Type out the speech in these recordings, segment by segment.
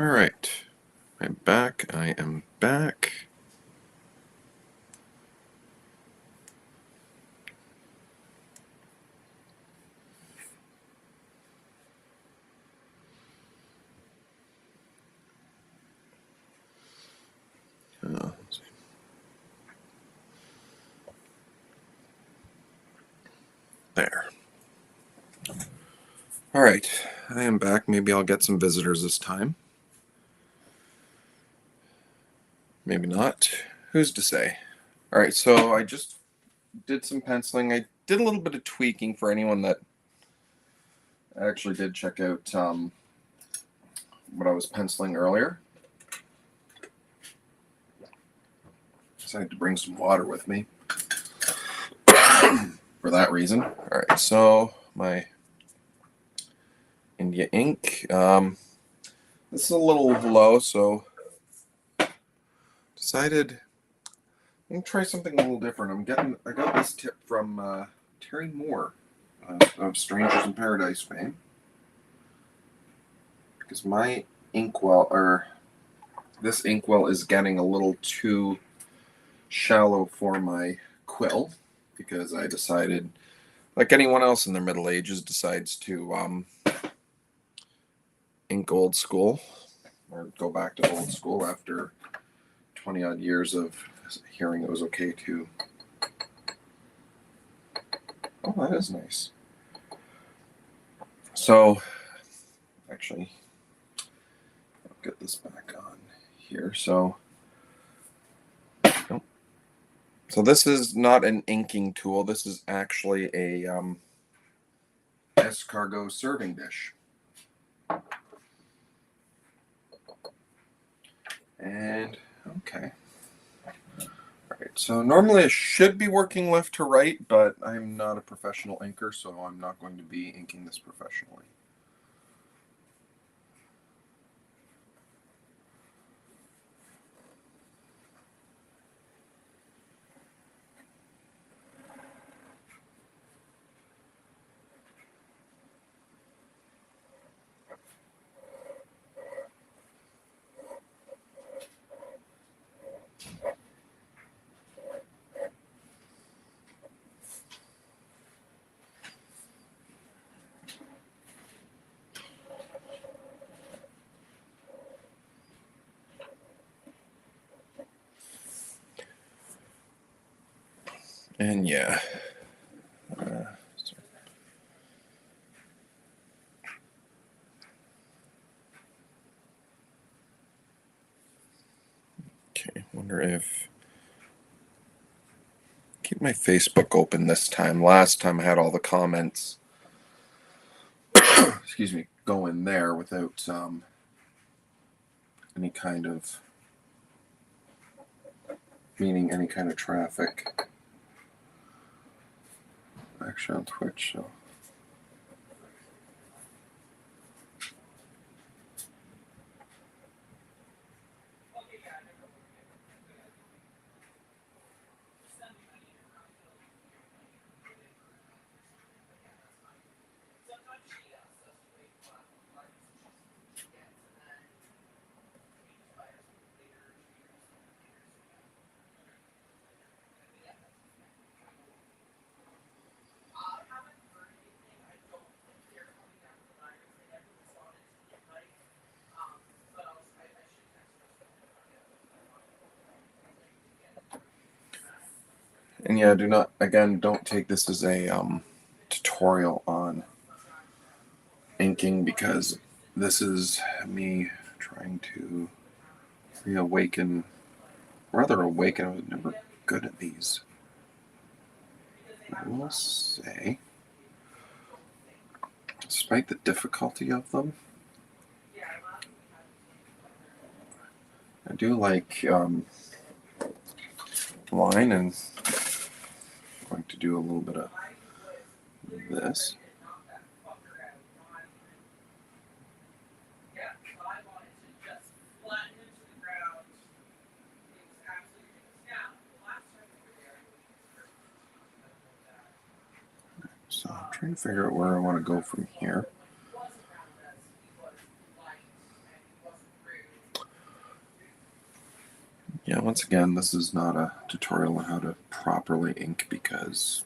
All right, I'm back. I am back. Let's see. There. All right, I am back. Maybe I'll get some visitors this time. Maybe not. Who's to say? All right, so I just did some penciling. I did a little bit of tweaking for anyone that actually did check out what I was penciling earlier. Decided to bring some water with me for that reason. All right, so my India ink. This is a little low, so decided I'm gonna try something a little different. I got this tip from Terry Moore of Strangers in Paradise fame, because my inkwell, or this inkwell, is getting a little too shallow for my quill, because I decided, like anyone else in their middle ages decides to ink old school, or go back to old school after 20 odd years of hearing it was okay to. Oh, that is nice. So, actually, I'll get this back on here. So this is not an inking tool. This is actually a escargot serving dish. And, okay. All right, so normally I should be working left to right, but I'm not a professional inker, so I'm not going to be inking this professionally. And yeah. Okay, wonder if keep my Facebook open this time. Last time I had all the comments excuse me, going there without any kind of meaning any kind of traffic. Actually on Twitch, so and yeah, don't take this as a tutorial on inking, because this is me trying to awaken. I was never good at these. I will say, despite the difficulty of them, I do like line, and I'm going to do a little bit of this. So I'm trying to figure out where I want to go from here. once again, this is not a tutorial on how to properly ink because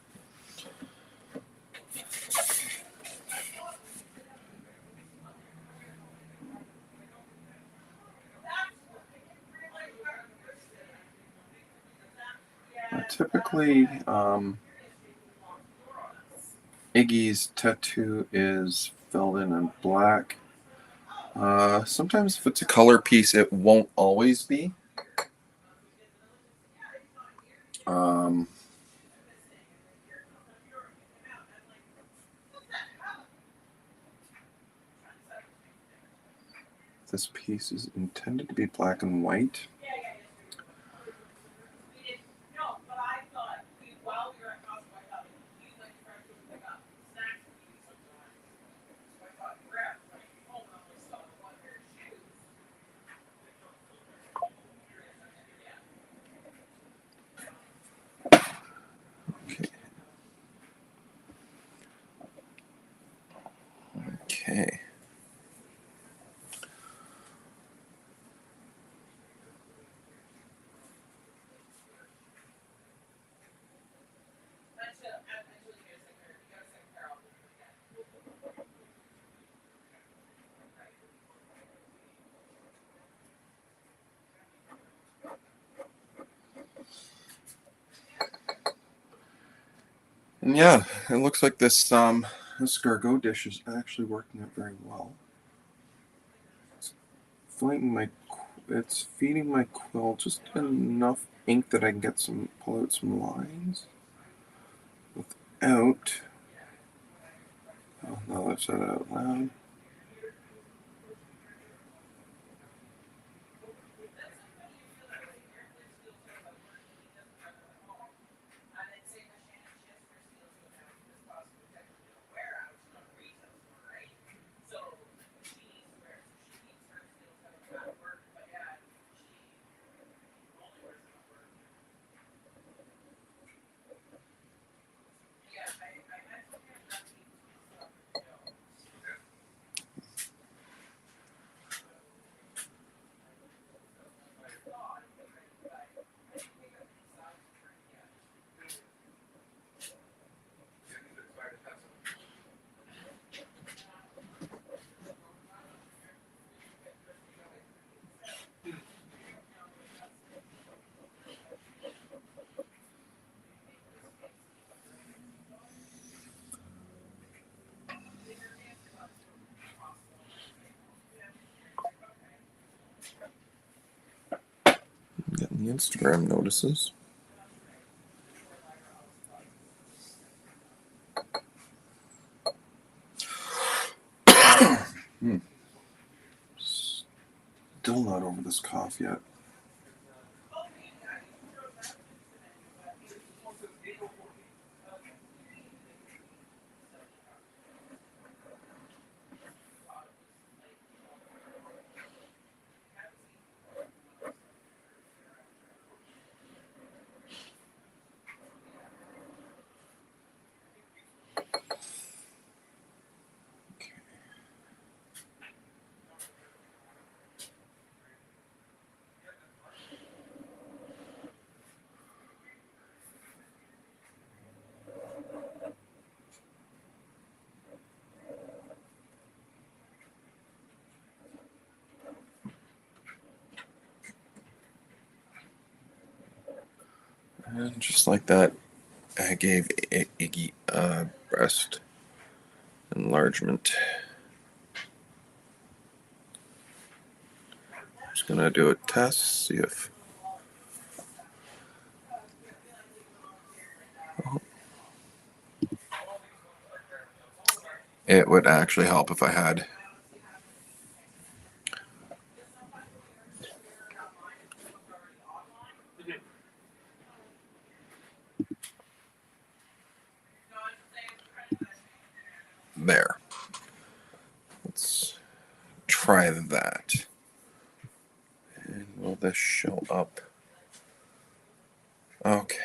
typically Iggy's tattoo is filled in black. Sometimes if it's a color piece, it won't always be. This piece is intended to be black and white. Okay. And yeah, it looks like this escargot dish is actually working out very well. It's feeding my quill just enough ink that I can get pull out some lines without. Oh, now that I've said it out loud. Getting the Instagram notices. Still not over this cough yet. And just like that, I gave Iggy breast enlargement. Just gonna do a test, see if it would actually help if I had there. Let's try that. And will this show up? Okay.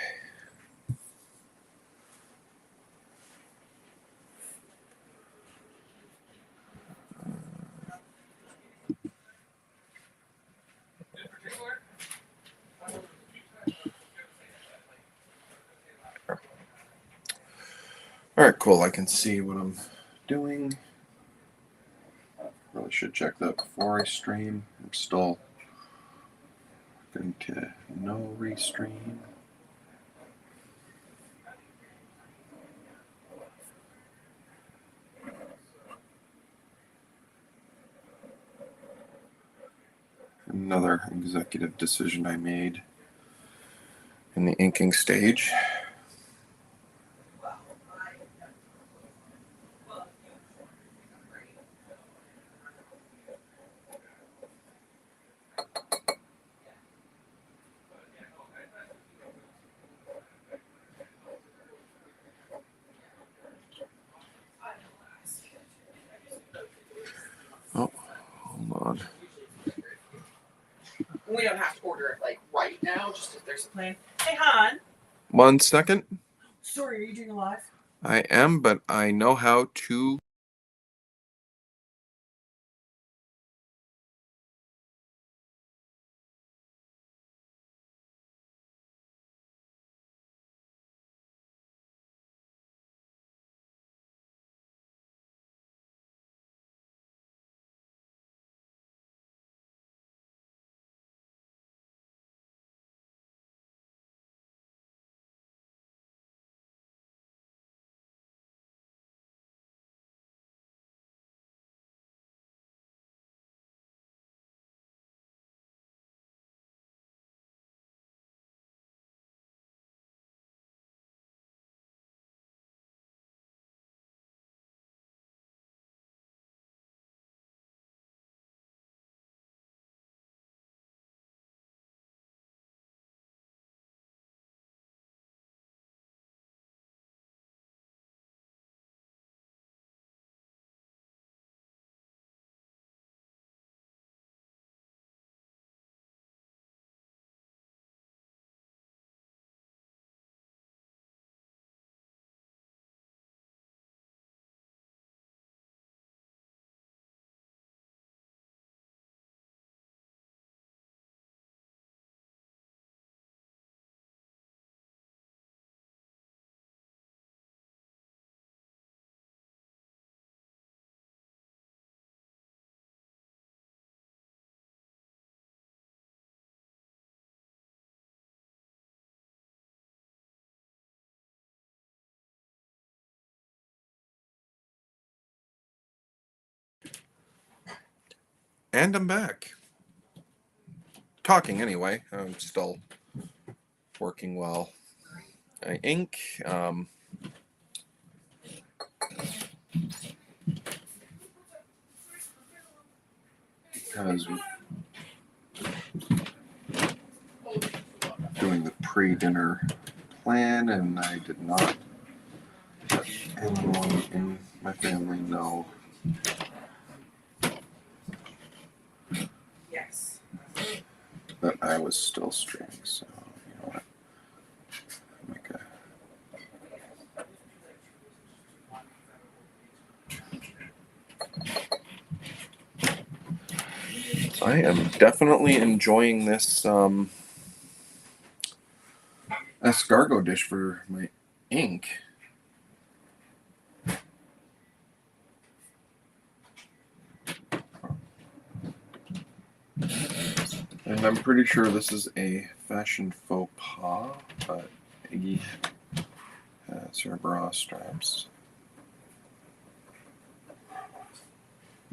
All right, cool. I can see what I'm doing. Really should check that before I stream. I'm still going to no restream. Another executive decision I made in the inking stage. Oh, hold on. We don't have to order it like right now, just if there's a plan. Hey, Han. 1 second. Sorry, are you doing a live? I am, but I know how to. And I'm back. Talking anyway. I'm still working while I ink. Because doing the pre-dinner plan, and I did not let anyone in my family know. Yes. That I was still streaming, so you know what? Make a... I am definitely enjoying this escargot dish for my ink. And I'm pretty sure this is a fashion faux pas, but Iggy has her bra straps.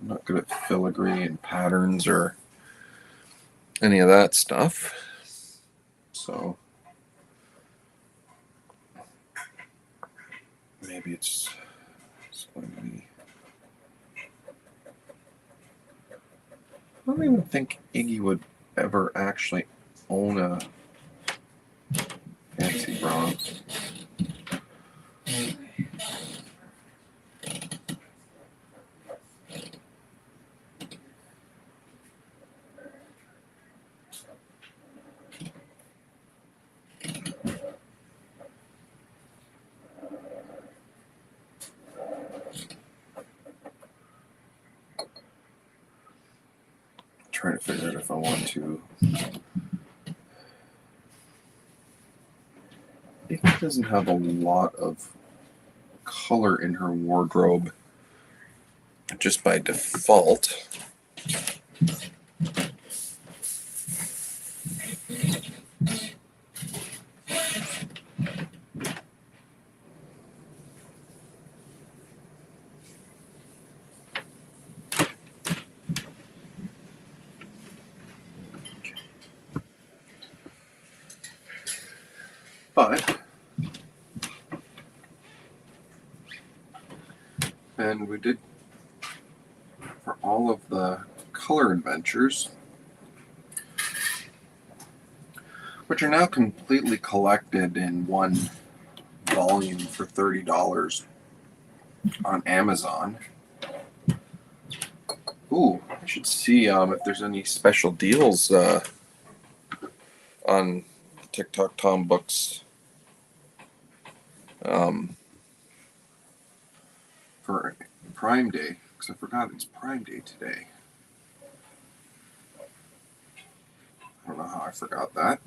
I'm not good at filigree and patterns or any of that stuff. So maybe it's going to be... I don't even think Iggy would ever actually own a fancy bra. Trying to figure out if I want to. It doesn't have a lot of color in her wardrobe just by default. But, and we did, for all of the color adventures, which are now completely collected in one volume for $30 on Amazon. Ooh, I should see if there's any special deals on Tic Toc Tom books for Prime Day, because I forgot it's Prime Day today. I don't know how I forgot that.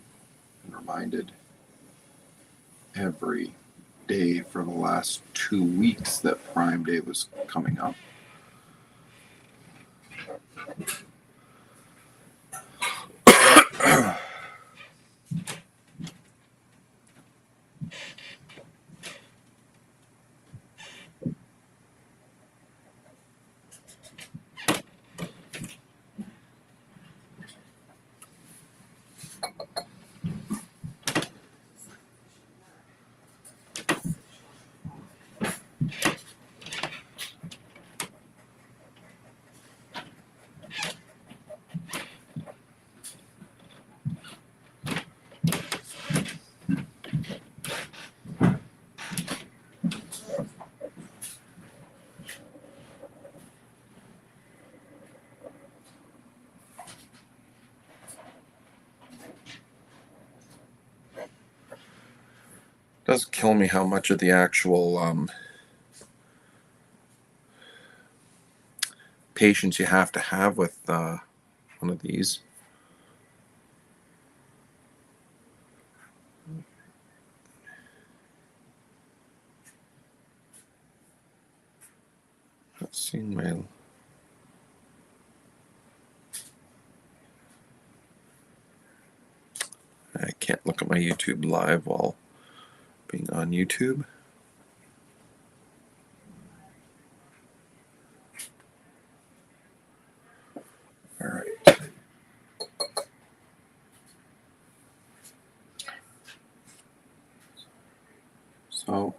I'm reminded every day for the last 2 weeks that Prime Day was coming up. Does kill me how much of the actual patience you have to have with one of these. Not seeing my. I can't look at my YouTube live while being on YouTube. All right. So,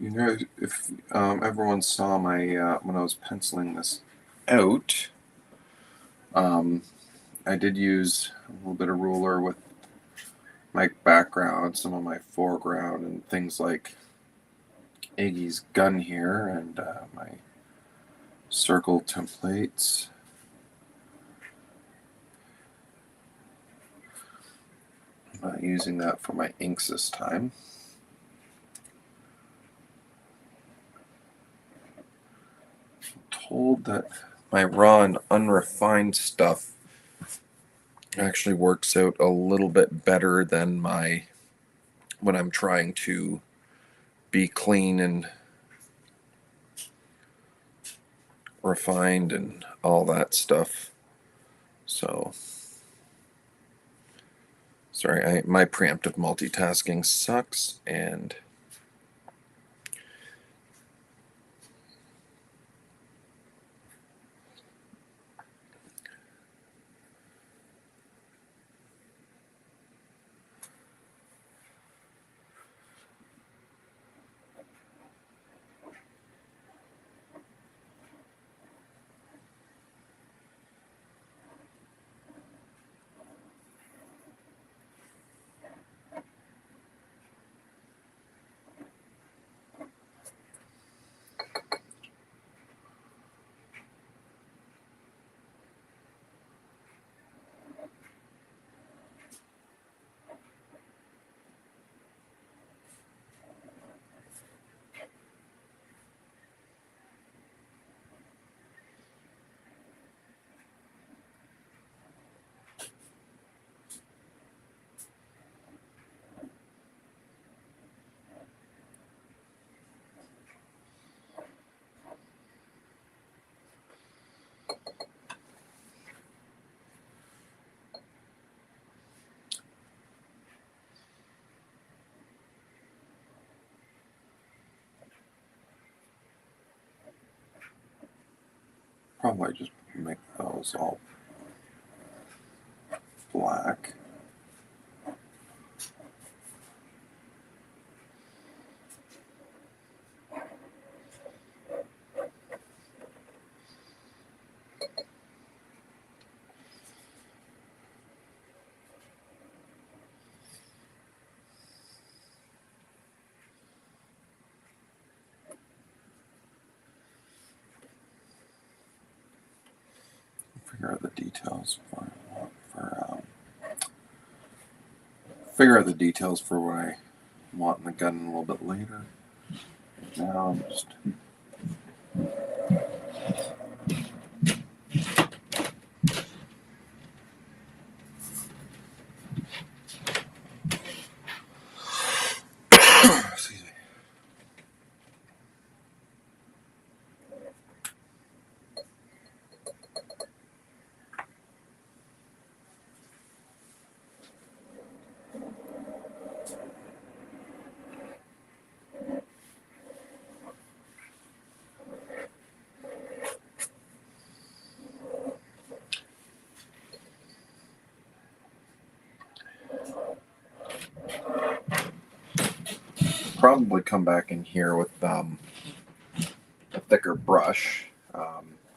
you know, if everyone saw my when I was penciling this out, I did use a little bit of ruler with my background, some of my foreground, and things like Iggy's gun here, and my circle templates. I'm not using that for my inks this time. I'm told that my raw and unrefined stuff actually works out a little bit better than my when I'm trying to be clean and refined and all that stuff. So sorry, my preemptive multitasking sucks, and probably just make those all black. Figure out the details figure out the details for what I want in the gun a little bit later. Now I'm just excuse me. Probably come back in here with a thicker brush.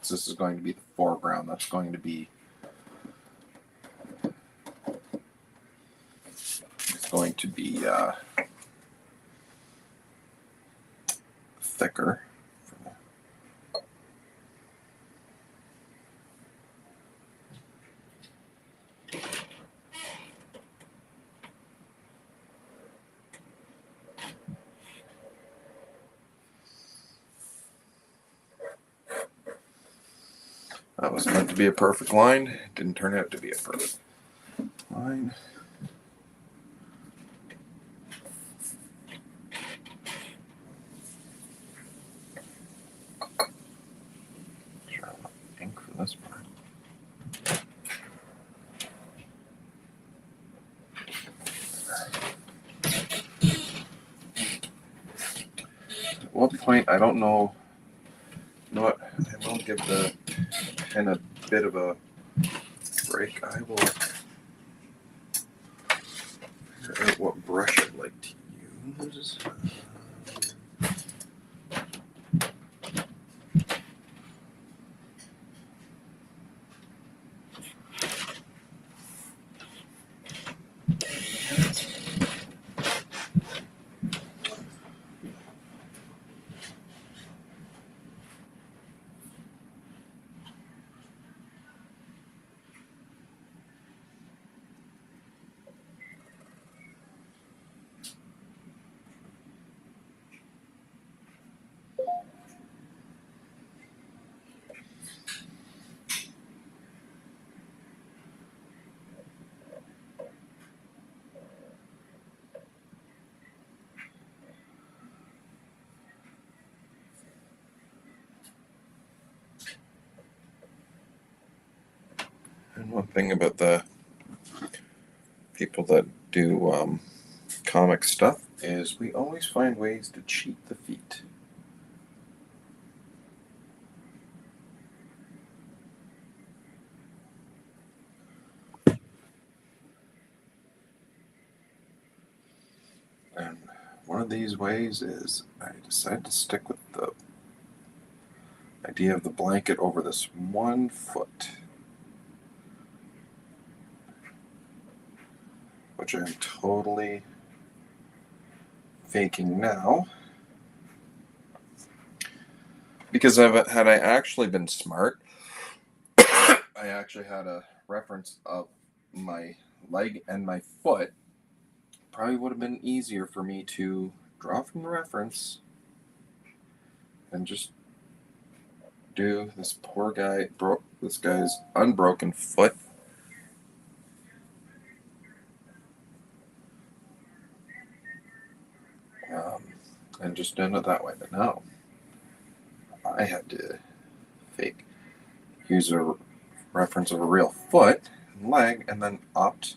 So this is going to be the foreground. That's going to be thicker. That was meant to be a perfect line. It didn't turn out to be a perfect line. Sure, I want ink for this part. At what point, I don't know. You know what? I will give the pen a bit of a break. I will figure out what brush I'd like to use. And one thing about the people that do comic stuff is we always find ways to cheat the feet. And one of these ways is I decided to stick with the idea of the blanket over this 1 foot, which I'm totally faking now. Because had I actually been smart, I actually had a reference of my leg and my foot. Probably would have been easier for me to draw from the reference and just do this poor guy, this guy's unbroken foot. And just done it that way. But no, I had to use a reference of a real foot and leg, and then opt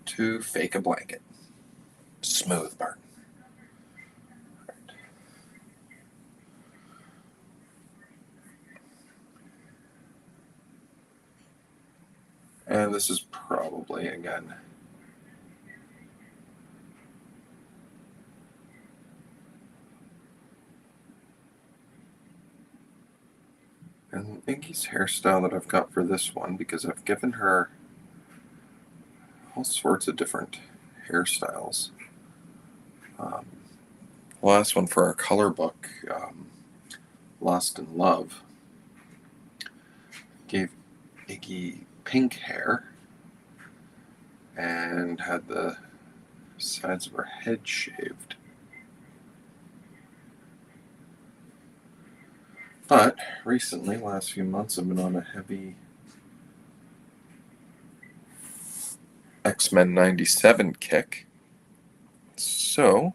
to fake a blanket. Smooth part. And this is probably, again, and Iggy's hairstyle that I've got for this one, because I've given her all sorts of different hairstyles. Last one for our color book, Lost in Love, gave Iggy pink hair and had the sides of her head shaved. But recently, last few months, I've been on a heavy X-Men 97 kick. So,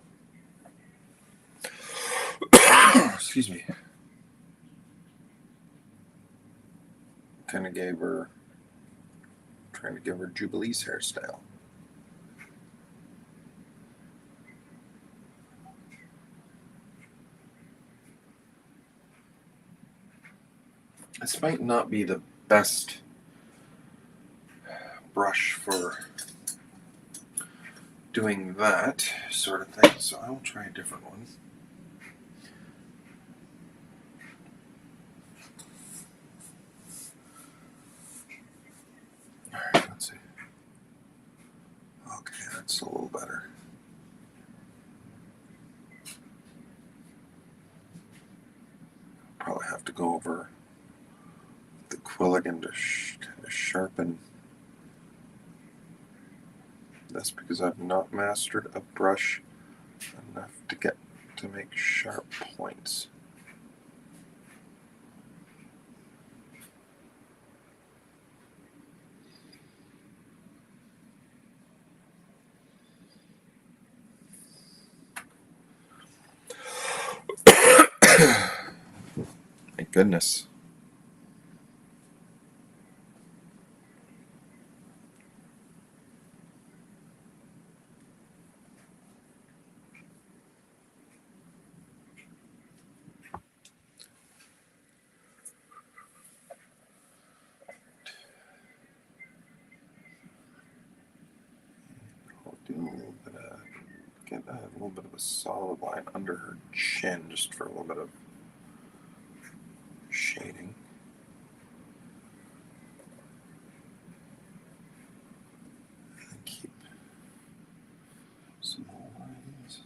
excuse me, kind of trying to give her Jubilee's hairstyle. This might not be the best brush for doing that sort of thing, so I'll try a different one. Alright, let's see. Okay, that's a little better. Probably have to go over the quill again to kind of sharpen this, because I've not mastered a brush enough to make sharp points. My goodness. I'll do a little bit of, get a little bit of a solid line under her chin, just for a little bit of shading. And keep some more lines.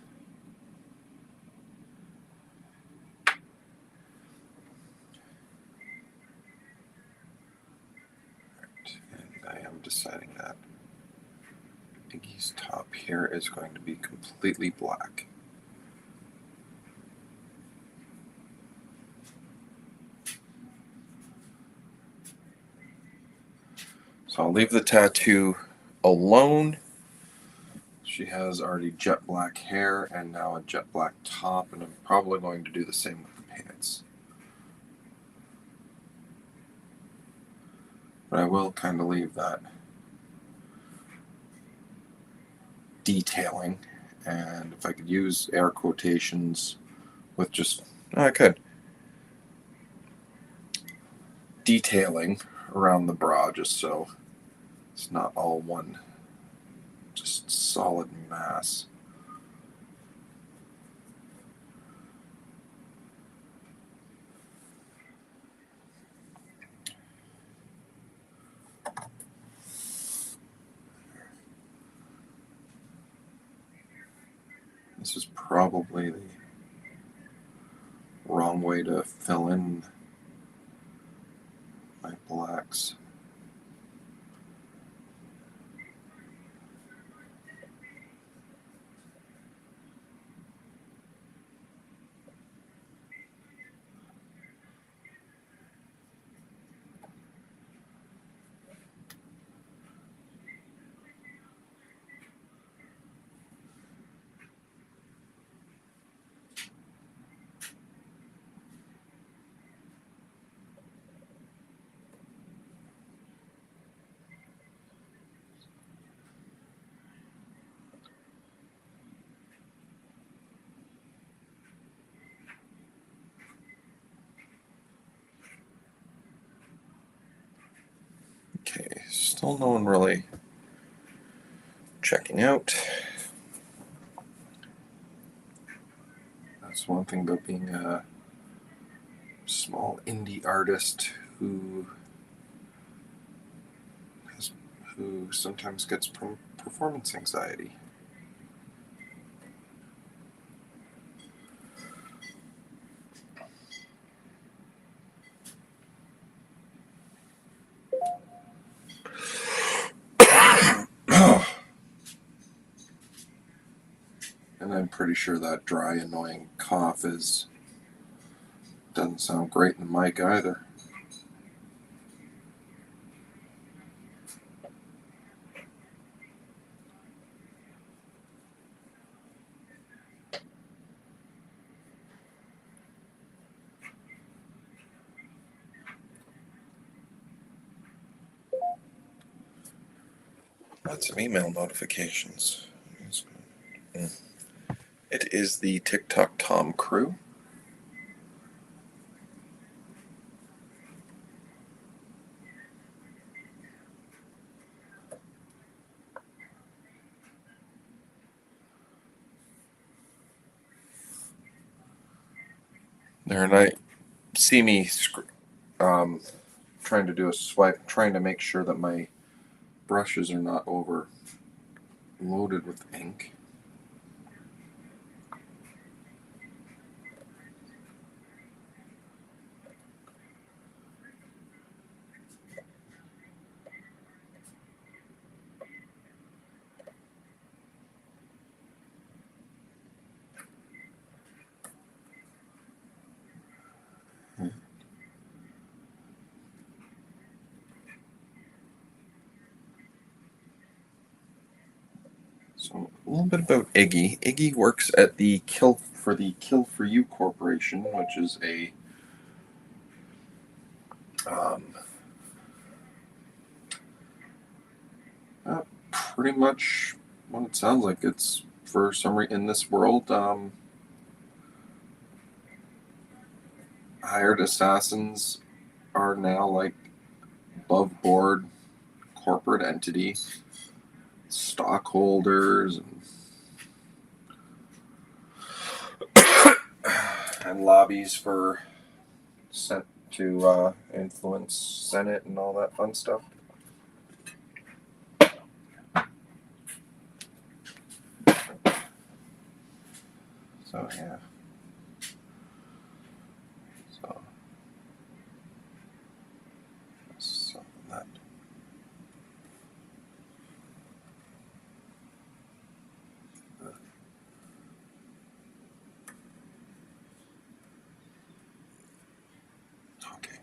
Right. And I am deciding that Iggy's top here is going to be completely black. So I'll leave the tattoo alone. She has already jet black hair and now a jet black top, and I'm probably going to do the same with the pants. But I will kind of leave that detailing, and if I could use air quotations with just, I could, detailing around the bra, just so it's not all one just solid mass. This is probably the wrong way to fill in my blacks. Still no one really checking out. That's one thing about being a small indie artist who sometimes gets performance anxiety. And I'm pretty sure that dry, annoying cough doesn't sound great in the mic either. Lots of email notifications. It is the Tic Toc Tom crew. There, and I see me trying to do a swipe, trying to make sure that my brushes are not overloaded with ink. So a little bit about Iggy. Iggy works at the Kill for You Corporation, which is a pretty much what it sounds like. It's for some reason in this world, hired assassins are now like above board corporate entity, stockholders and lobbies for sent to influence Senate and all that fun stuff. So yeah. So that. Okay.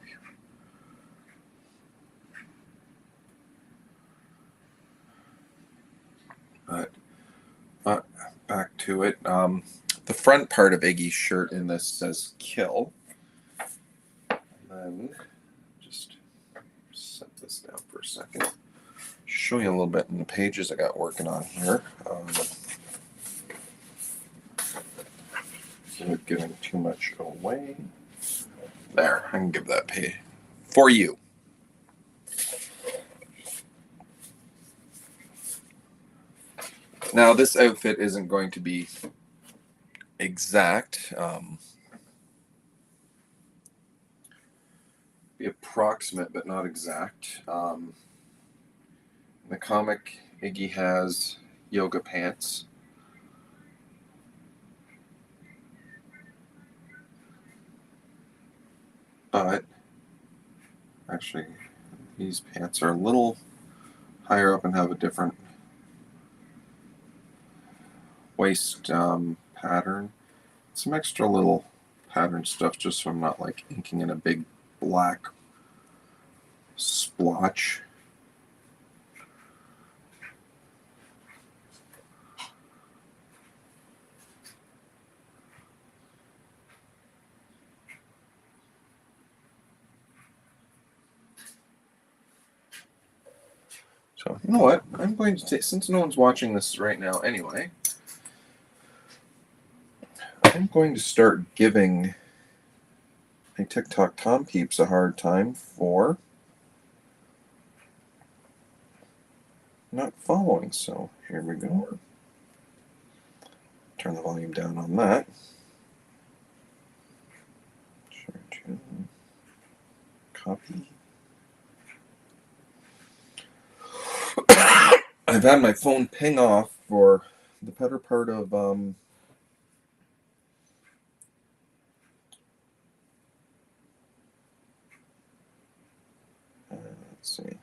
But back to it. The front part of Iggy's shirt in this says "kill." And then just set this down for a second. Show you a little bit in the pages I got working on here. Without giving too much away. There, I can give that pay for you. Now, this outfit isn't going to be exact. Be approximate, but not exact. In the comic, Iggy has yoga pants. But actually, these pants are a little higher up and have a different waist pattern. Some extra little pattern stuff just so I'm not like inking in a big black splotch. So, you know what? I'm going to take, since no one's watching this right now anyway, I'm going to start giving my Tic Toc Tom peeps a hard time for not following. So here we go. Turn the volume down on that. Share to copy. I've had my phone ping off for the better part of let's see.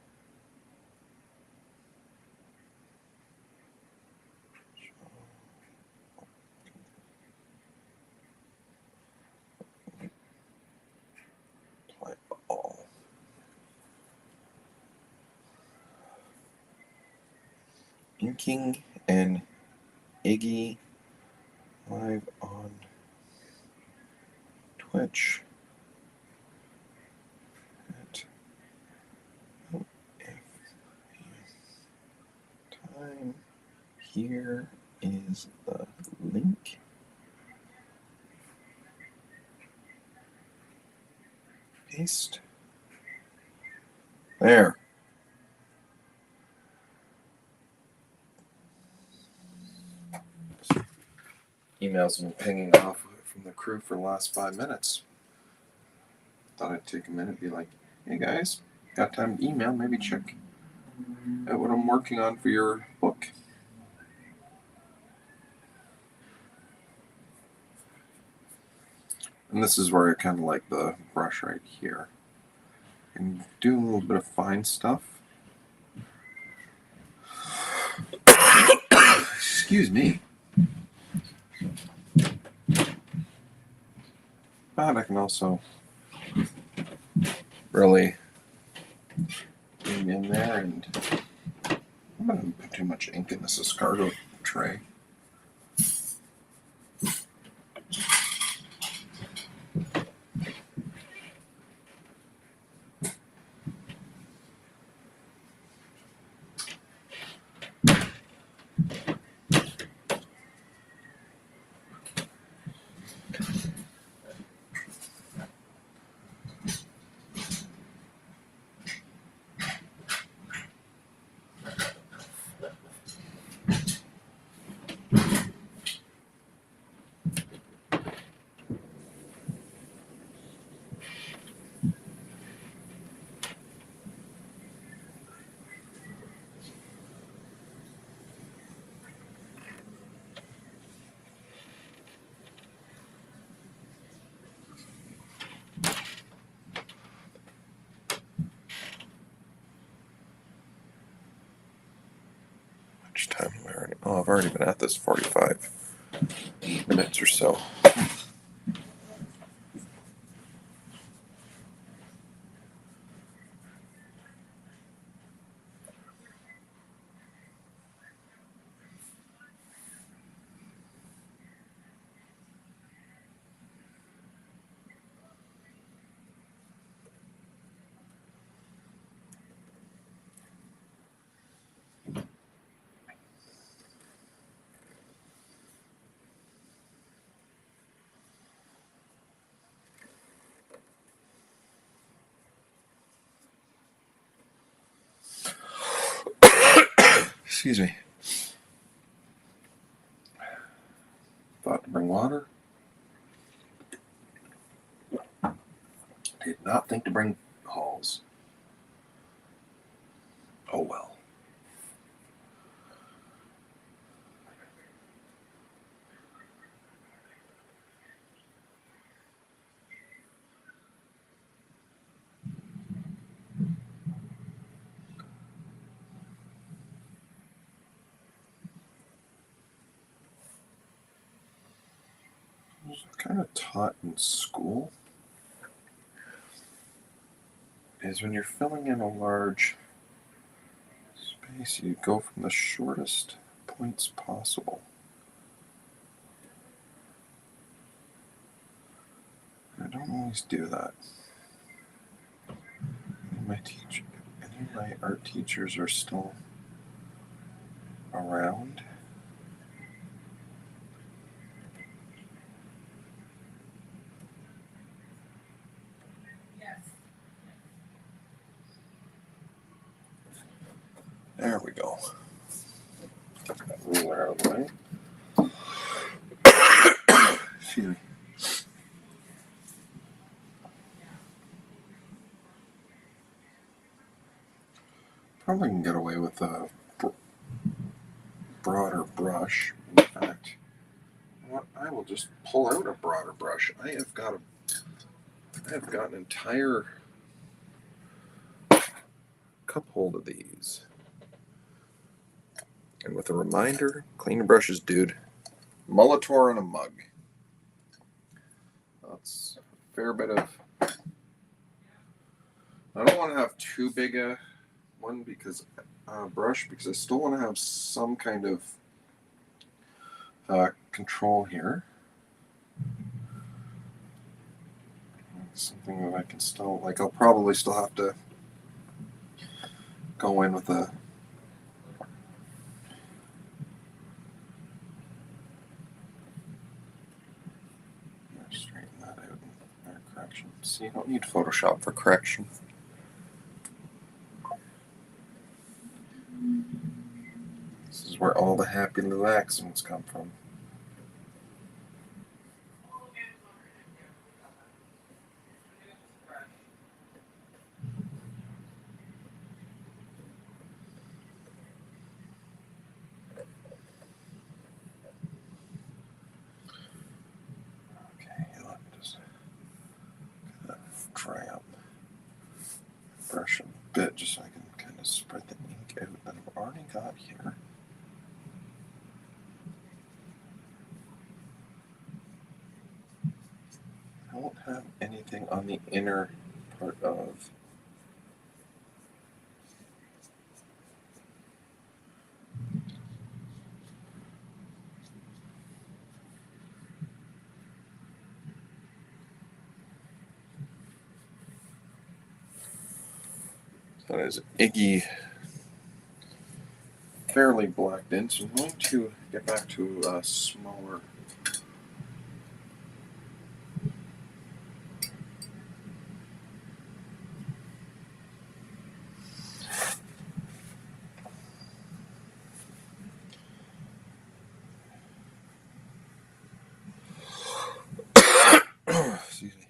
Apply all. Inking and Iggy live on Twitch. At time. Here is the link. Paste. There. Emails have been pinging off from the crew for the last 5 minutes. Thought I'd take a minute and be like, hey guys, got time to email, maybe check out what I'm working on for your book. And this is where I kind of like the brush right here. And do a little bit of fine stuff. Excuse me. But I can also really dig in there, and I'm not going to put too much ink in this escargot tray. Much time am I already? Oh, I've already been at this 45 minutes or so. Excuse me. Thought to bring water. Did not think to bring halls. Oh well. I was kind of taught in school is when you're filling in a large space, you go from the shortest points possible. I don't always do that. Any of my art teachers are still around. Yes. There we go. ruler out of the way. Excuse me. Probably can get away with a broader brush. In fact, I will just pull out a broader brush. I have got an entire cup hold of these. And with a reminder, clean your brushes, dude. Molitor and a mug. That's a fair bit of. I don't want to have too big a one brush because I still want to have some kind of control here. Something that I can still, like, I'll probably still have to go in with a straighten that out and correction. See, you don't need Photoshop for correction. This is where all the happy little accents come from. Okay, let me just dry up the brush a bit just so I can kind of spread the ink out that I've already got here. I won't have anything on the inner part of that is Iggy fairly blacked in, so I'm going to get back to a smaller. Excuse me.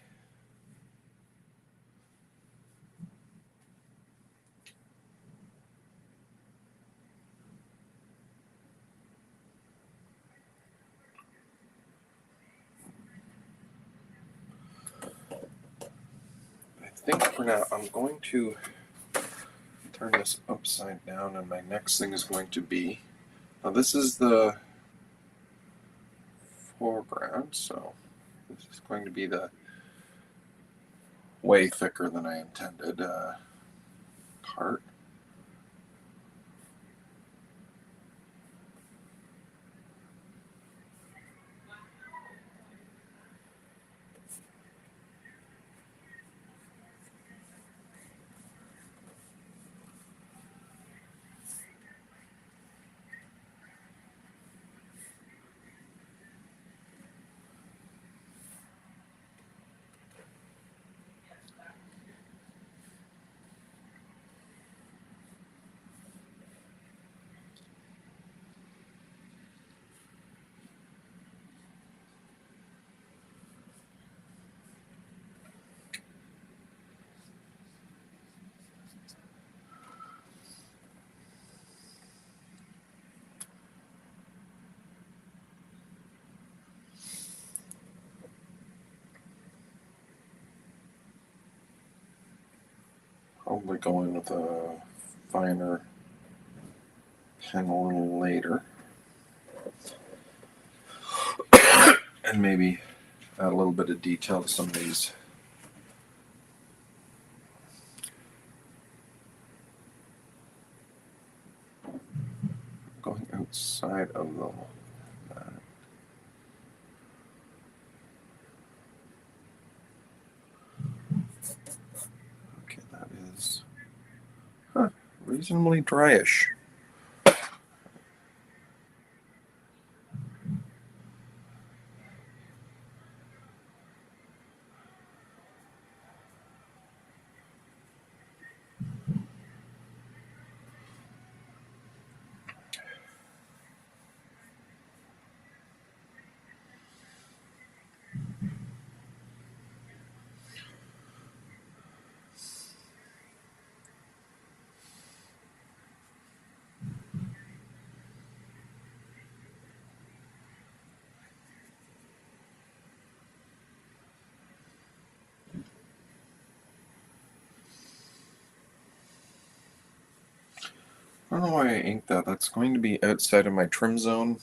I think for now I'm going to turn this upside down, and my next thing is going to be, now this is the foreground, so this is going to be the way thicker than I intended part. Probably going with a finer pen a little later. And maybe add a little bit of detail to some of these. Going outside of the okay, that is reasonably dryish. I don't know why I inked that. That's going to be outside of my trim zone,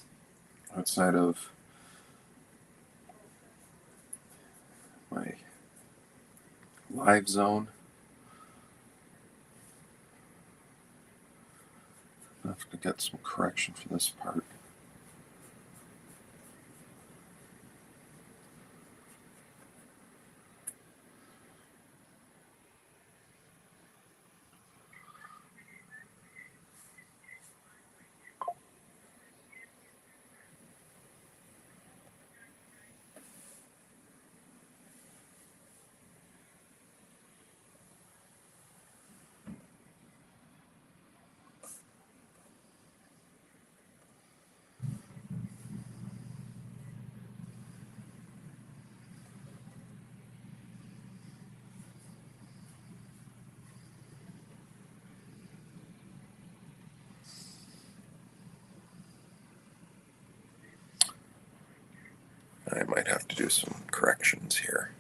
outside of my live zone. I have to get some correction for this part. I might have to do some corrections here.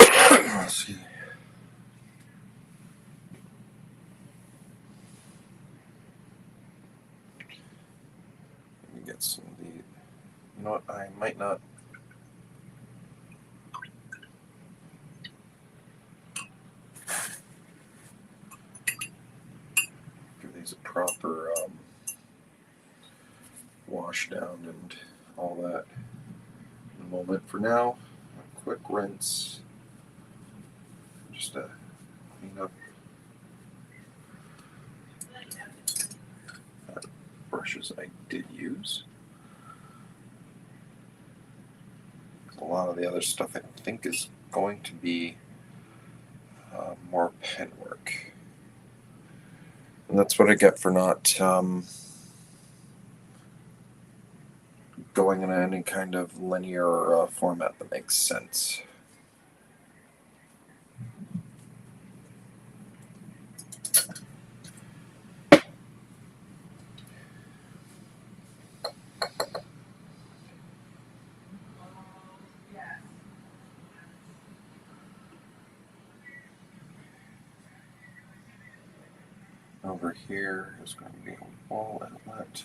Let's see. Let me get some of the. You know what? I might not. Give these a proper wash down and all that in a moment. For now, a quick rinse. Just to clean up brushes I did use. A lot of the other stuff I think is going to be more pen work. And that's what I get for not going in any kind of linear format that makes sense. Over here is going to be a wall outlet.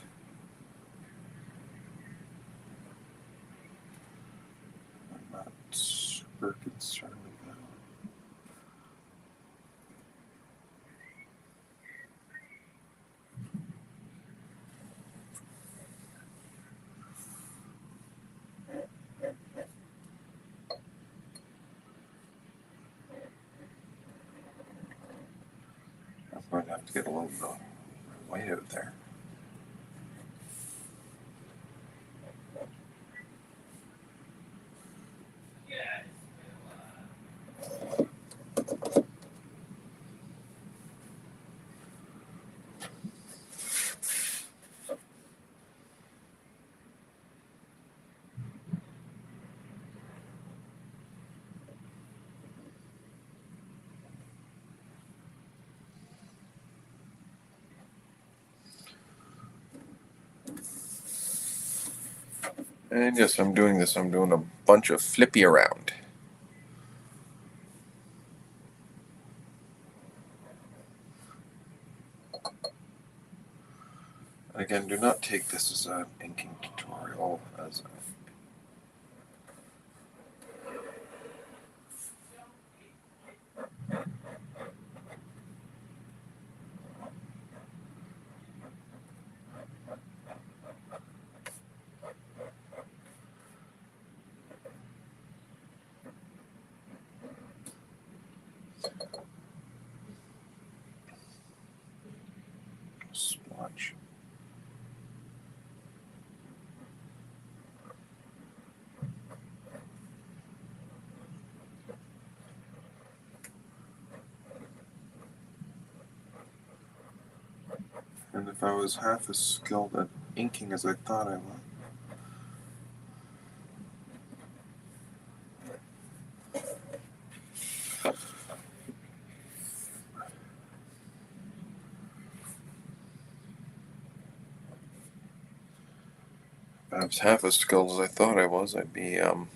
I'm not super concerned with that. I'm going to have to get a little bit of white out there. And yes, I'm doing this. I'm doing a bunch of flippy around. Again, do not take this as an inking tutorial, as a splotch. And if I was half as skilled at inking as I thought I was, I was half as skilled as I thought I was. I'd be I've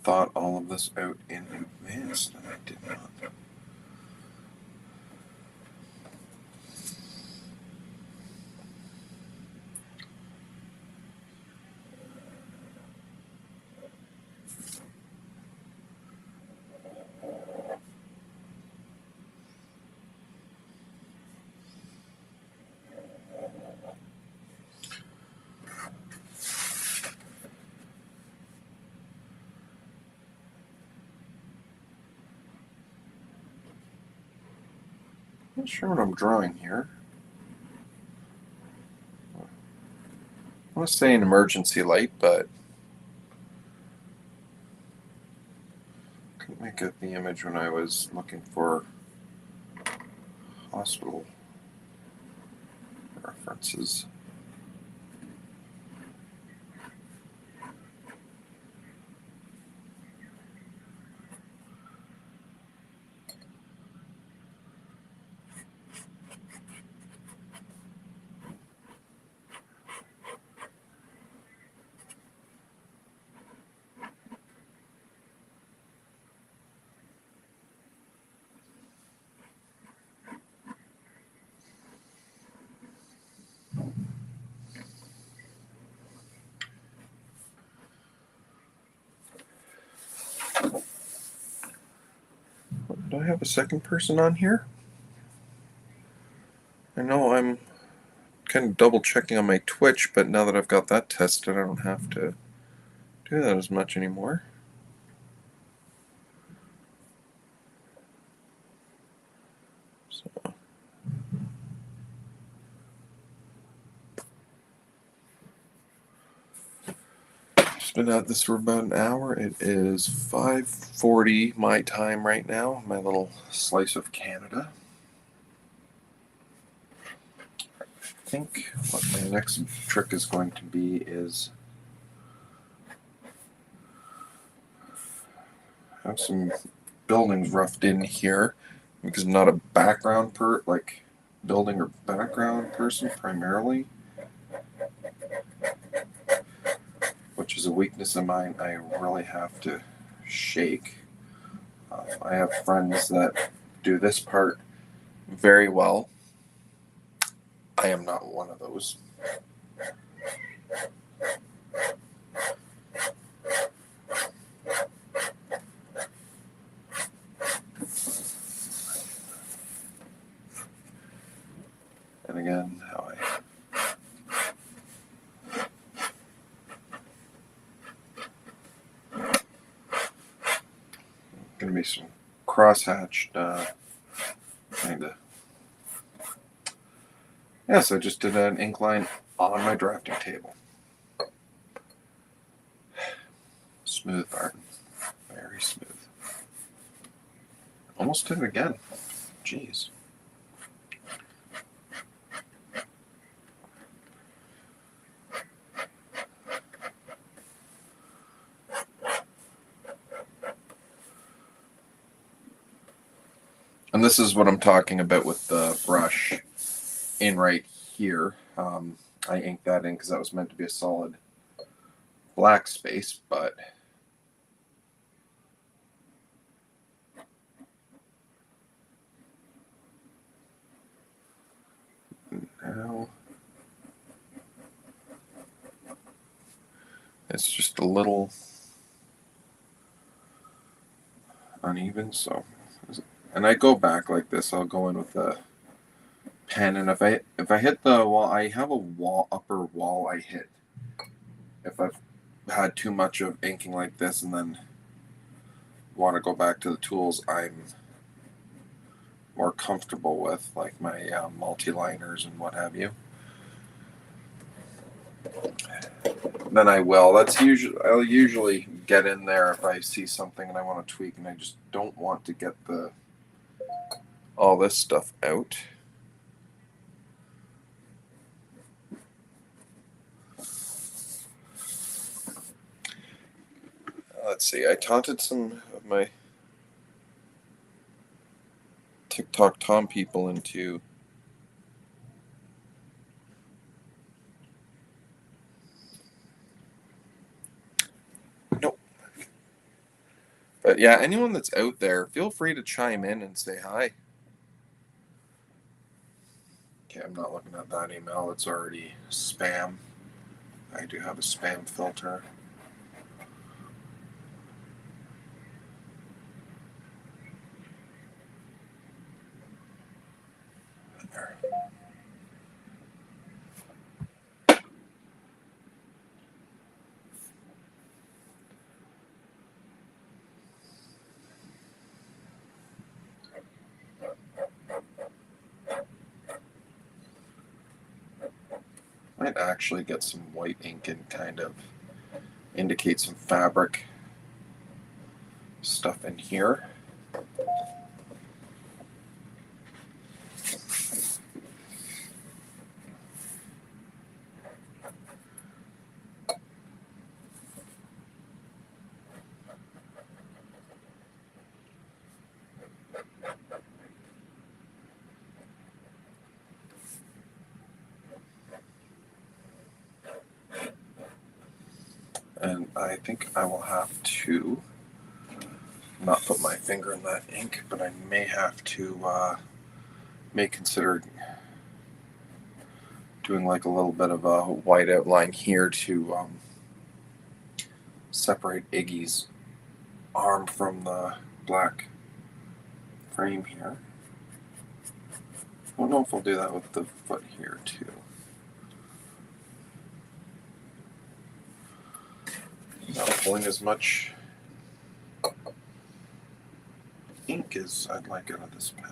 thought all of this out in advance, and I did not. Not sure what I'm drawing here. I want to say an emergency light, but couldn't make out the image when I was looking for hospital references. Do I have a second person on here? I know I'm kind of double checking on my Twitch, but now that I've got that tested, I don't have to do that as much anymore. So just been at this for about an hour. It is 5:40 my time right now, my little slice of Canada. I think what my next trick is going to be is have some buildings roughed in here, because I'm not a background building or background person primarily, which is a weakness of mine I really have to shake. I have friends that do this part very well. I am not one of those. And again, how going to be some cross-hatched kind of. Yes, I just did an ink line on my drafting table. Smooth, Barton. Very smooth. Almost did it again. Jeez. And this is what I'm talking about with the brush in right here. I inked that in because that was meant to be a solid black space, but now it's just a little uneven. So, and I go back like this. I'll go in with the pen, and if I hit the wall, I have a upper wall I hit. If I've had too much of inking like this and then want to go back to the tools I'm more comfortable with, like my multi-liners and what have you, then I will. I'll usually get in there if I see something and I want to tweak, and I just don't want to get all this stuff out. Let's see. I taunted some of my Tic Toc Tom people into. Nope. But yeah, anyone that's out there, feel free to chime in and say hi. Okay, I'm not looking at that email. It's already spam. I do have a spam filter. There. Might actually get some white ink and kind of indicate some fabric stuff in here. And I think I will have to not put my finger in that ink, but I may have to, may consider doing like a little bit of a white outline here to separate Iggy's arm from the black frame here. I don't know if I'll do that with the foot here too. Not pulling as much ink as I'd like out of this pen.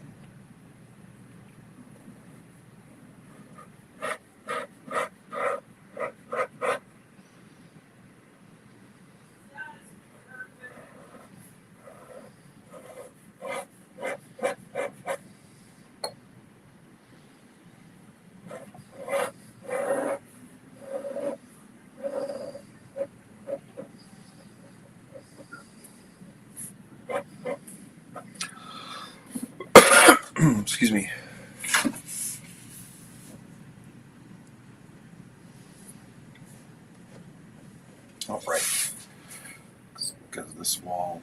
Excuse me. All right. Because this wall.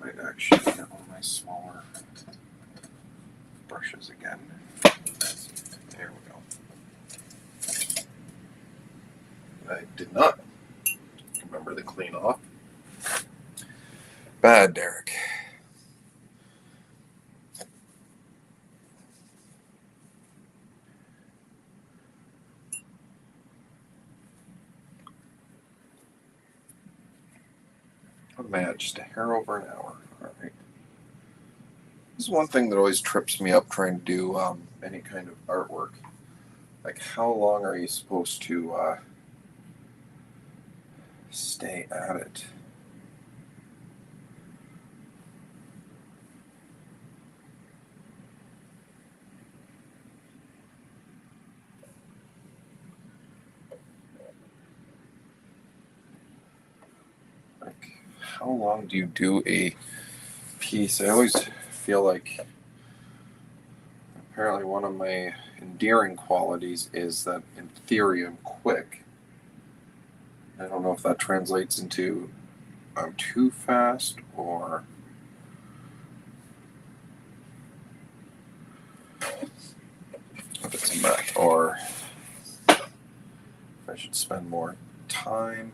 Might actually get one of my smaller brushes again. There we go. I did not remember to clean off. Bad, Derek. What am I at? Just a hair over an hour. All right. This is one thing that always trips me up trying to do any kind of artwork. Like, how long are you supposed to stay at it? Like, how long do you do a piece? I always feel like apparently one of my endearing qualities is that in theory I'm quick. I don't know if that translates into I'm too fast or if it's a math or if I should spend more time.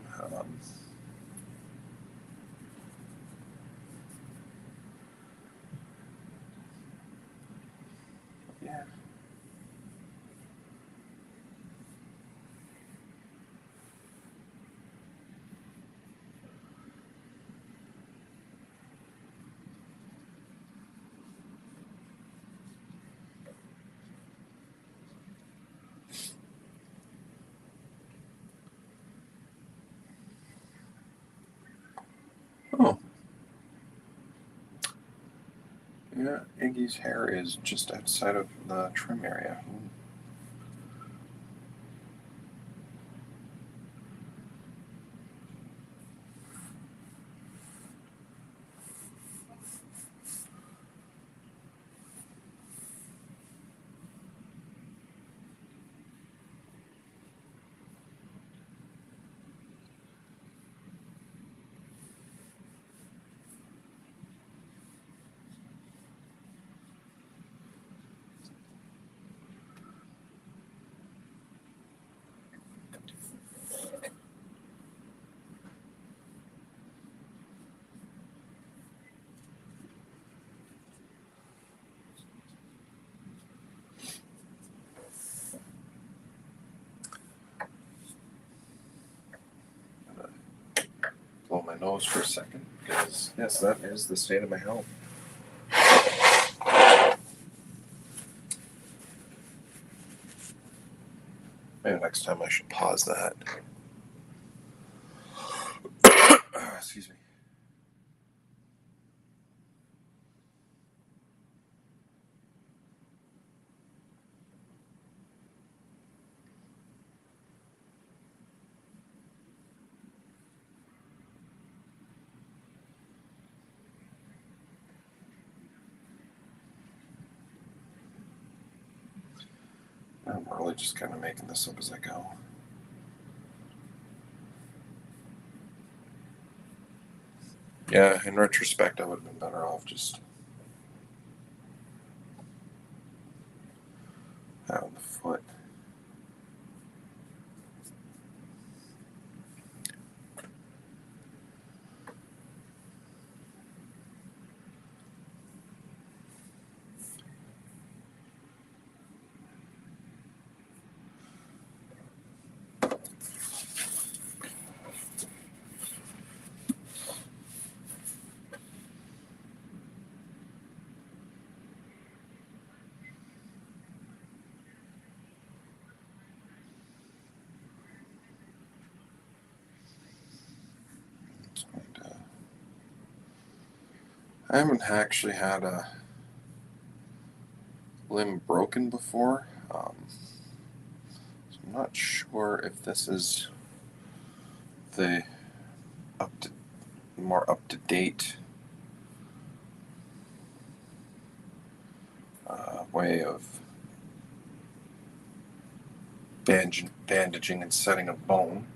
Yeah, Iggy's hair is just outside of the trim area. Blow my nose for a second because, yes, that is the state of my health. Maybe next time I should pause that. Excuse me. I'm really just kind of making this up as I go. Yeah, in retrospect, I would have been better off just having the foot. I haven't actually had a limb broken before, so I'm not sure if this is the more up to date way of bandaging and setting a bone,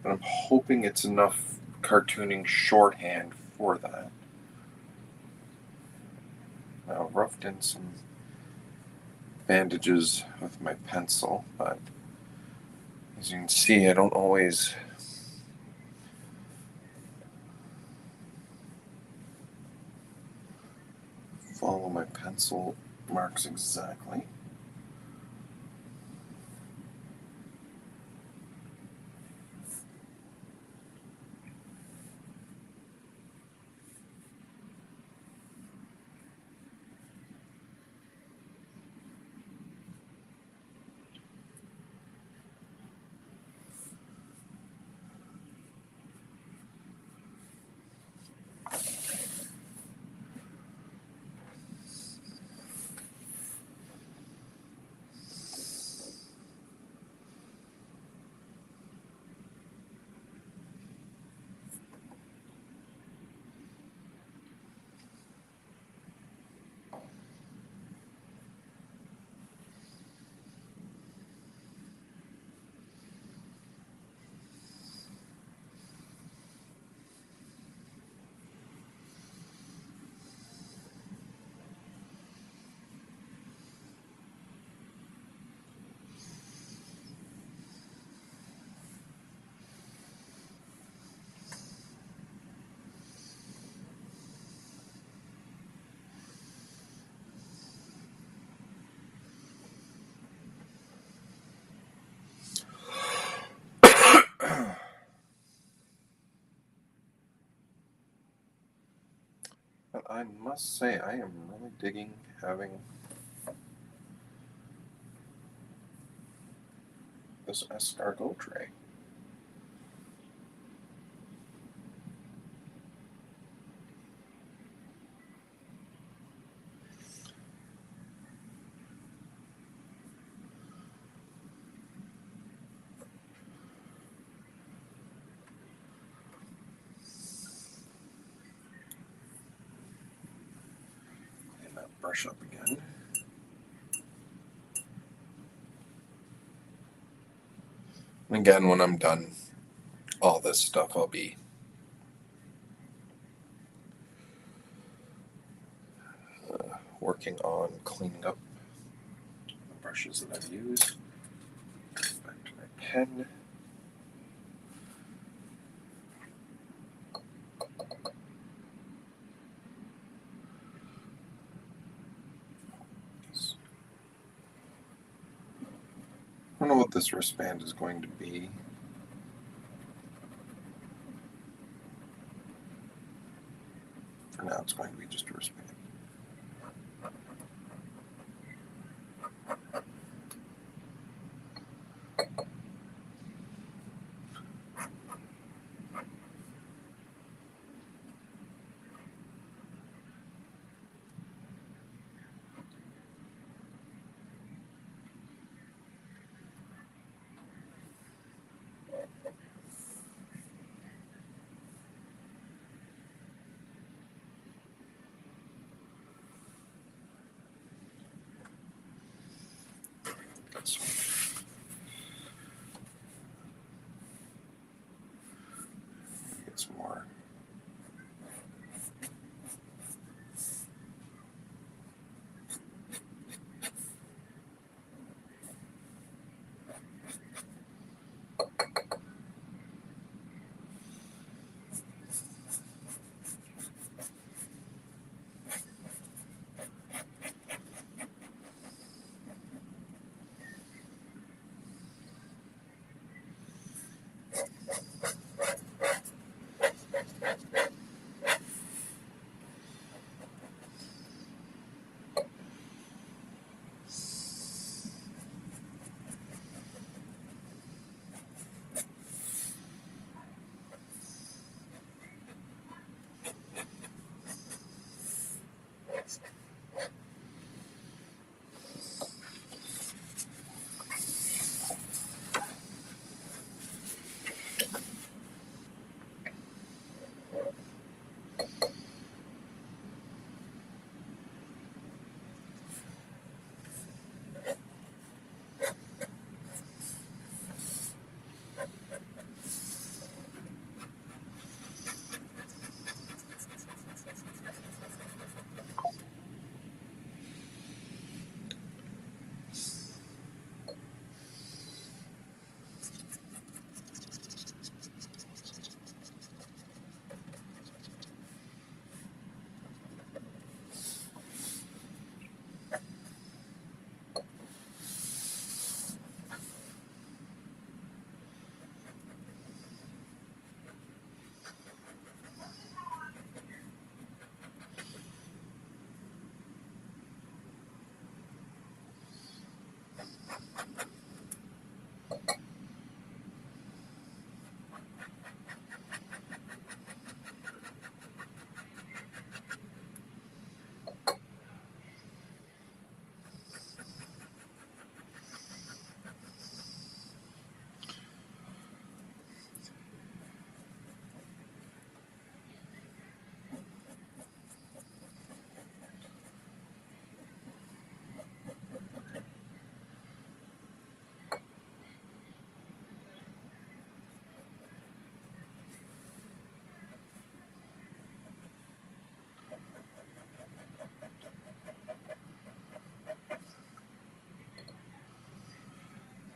but I'm hoping it's enough cartooning shorthand for that. Now, I've roughed in some bandages with my pencil, but as you can see, I don't always follow my pencil marks exactly. But I must say, I am really digging having this escargot tray. brush up again. And again, when I'm done all this stuff, I'll be working on cleaning up the brushes that I've used. Back to my pen. I don't know what this wristband is going to be. For now, it's going to be just a wristband. Get some more.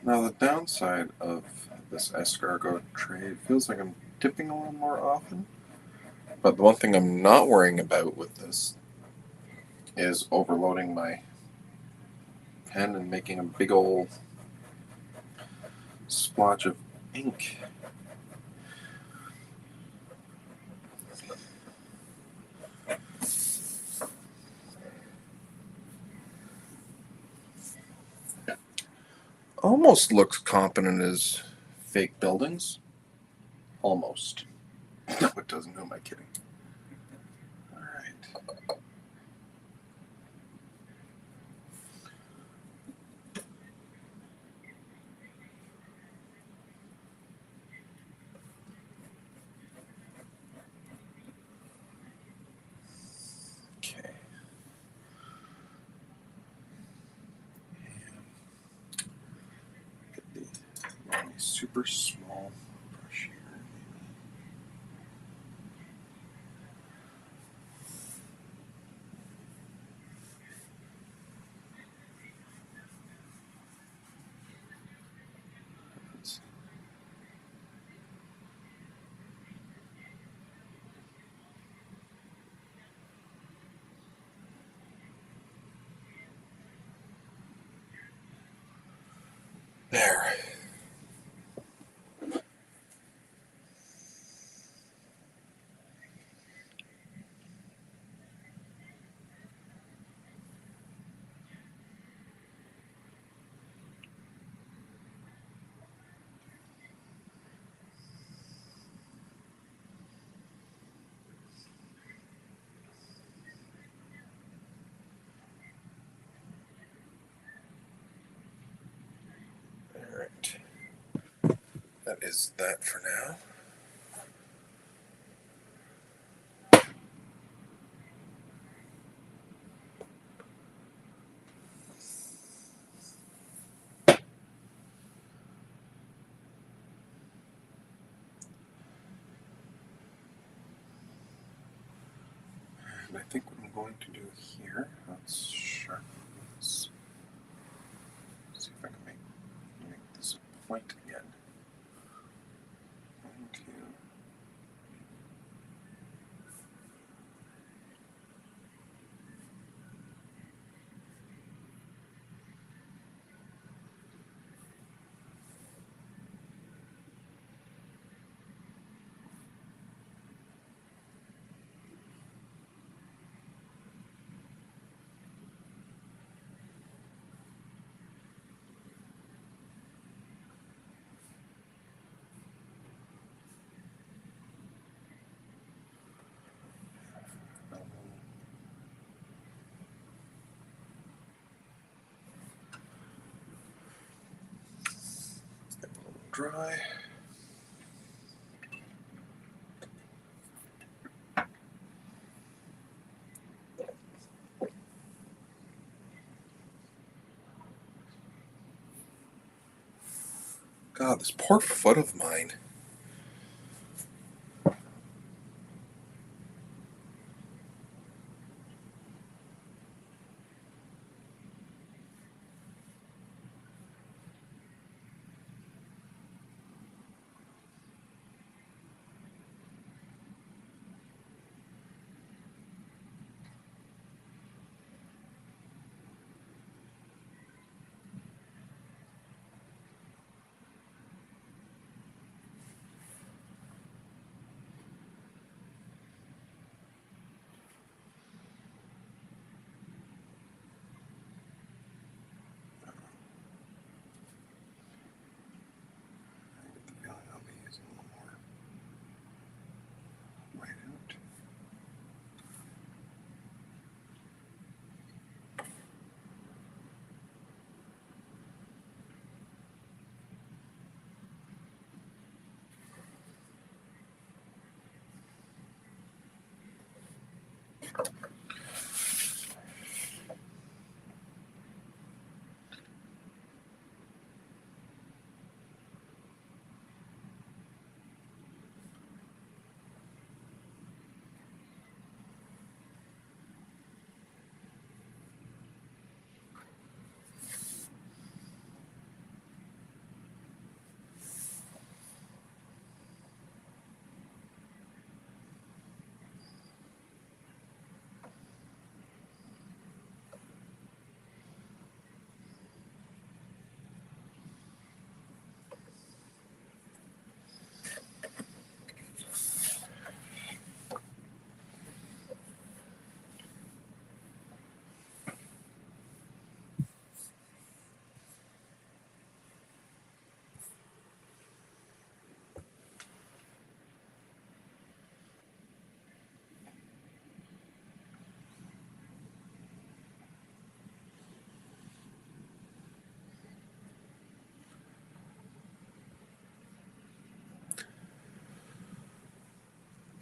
Now the downside of this escargot tray, it feels like I'm dipping a little more often. But the one thing I'm not worrying about with this is overloading my pen and making a big old splotch of ink. Almost looks competent as fake buildings. Almost. No, it doesn't. Who am I kidding? All right. Okay. super small brush here. There. Alright. That is that for now. And I think what I'm going to do here, let's sharpen this. See if I can make this a point again. Going to get a little dry. God, this poor foot of mine. I'll be using a little more white out.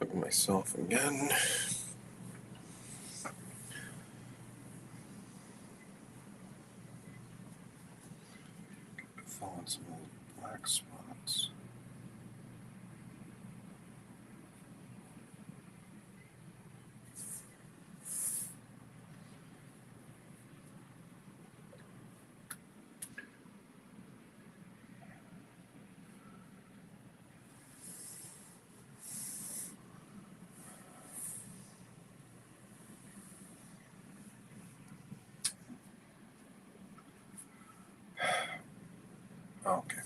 Look at myself again. Fill in some old black spots. Okay.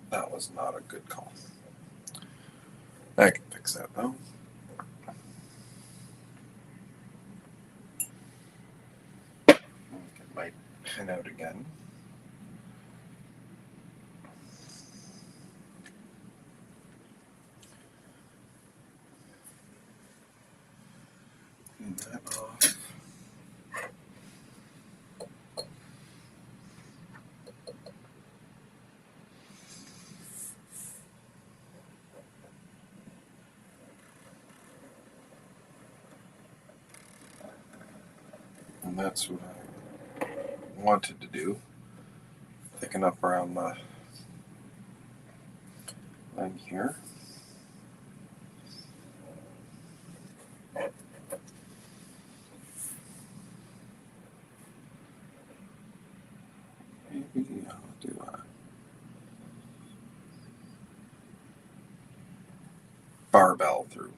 That was not a good call. I can fix that though. Get my pen out again. Clean that off. And that's what I wanted to do. Thicken up around the line here. Maybe I'll do a barbell through.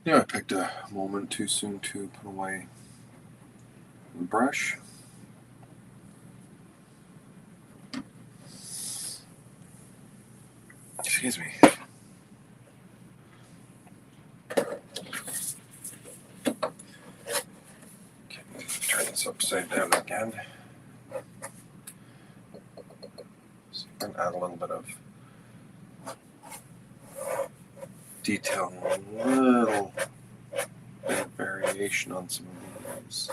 Yeah, I picked a moment too soon to put away the brush. Excuse me. Okay, turn this upside down again. So you can add a little bit of detail, a little bit of variation on some of these.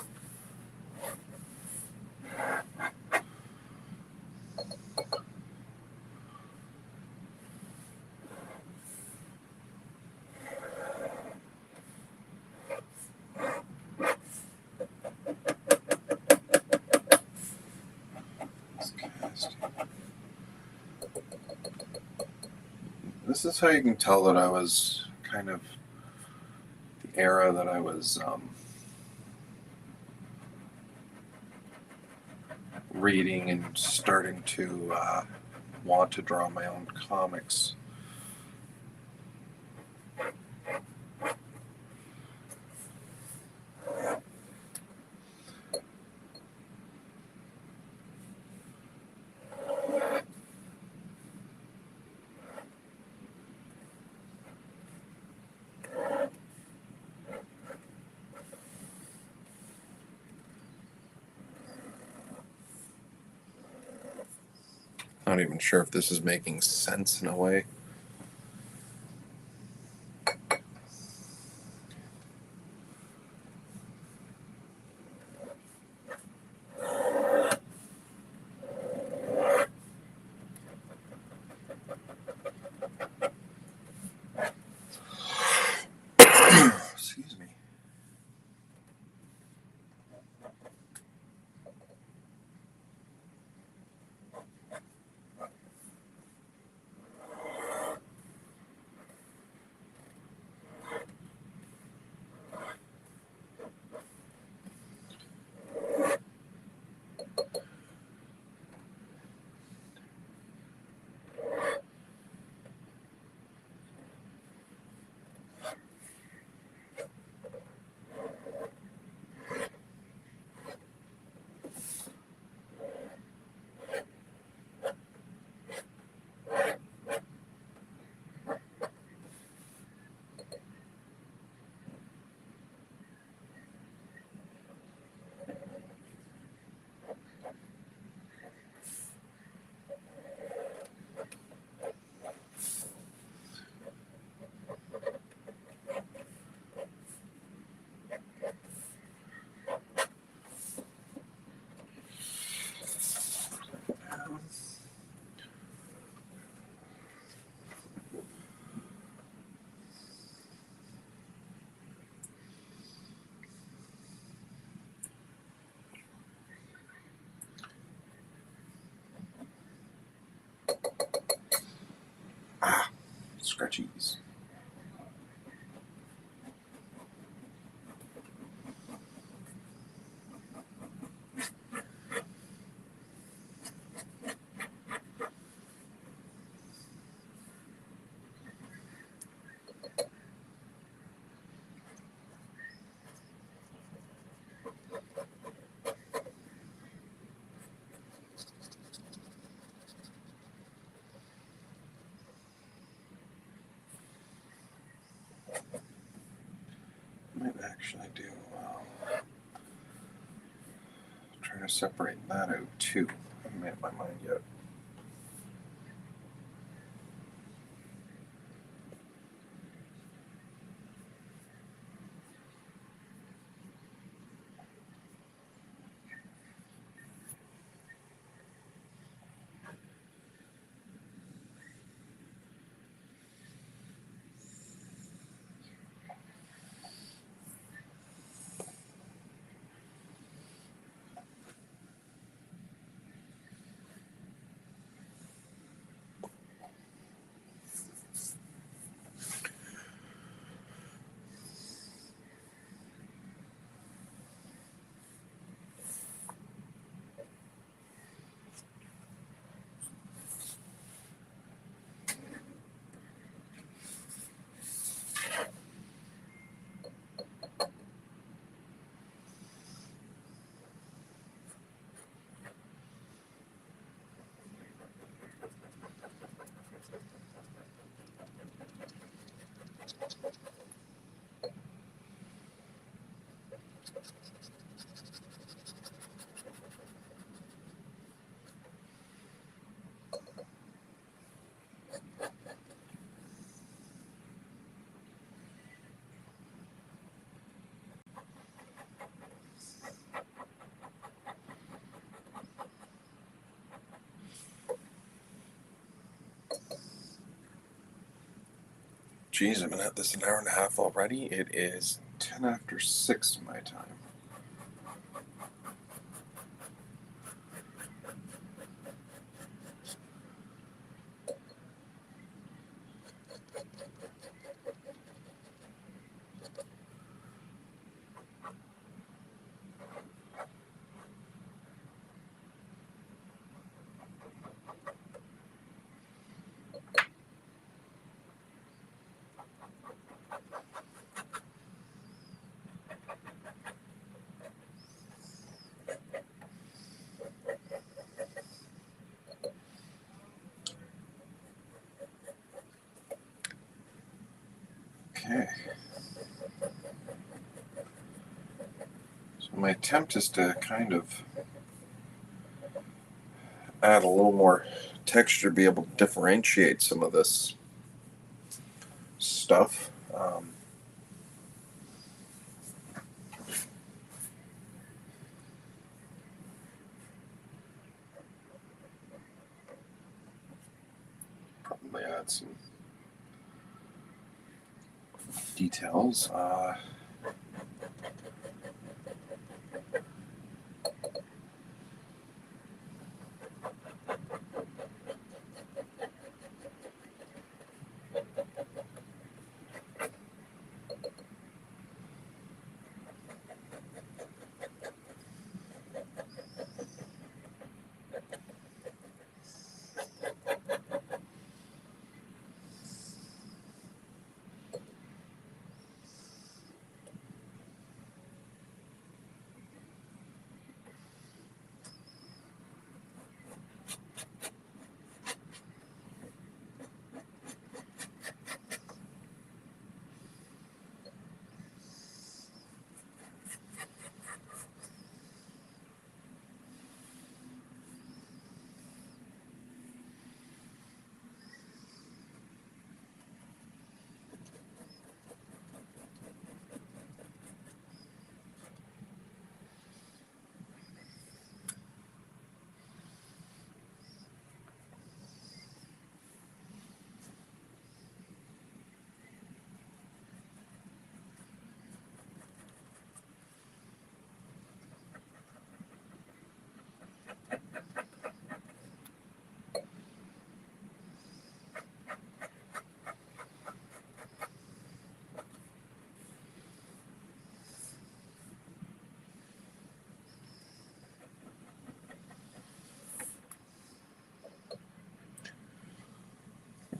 This is how you can tell that I was kind of the era that I was reading and starting to want to draw my own comics. Not even sure if this is making sense in a way. Excuse me. scratchies. Might actually do try to separate that out too. I haven't made up my mind yet. Geez, I've been at this an hour and a half already. It is 10 after 6 my time. Okay. So my attempt is to kind of add a little more texture, be able to differentiate some of this stuff. Probably add some details.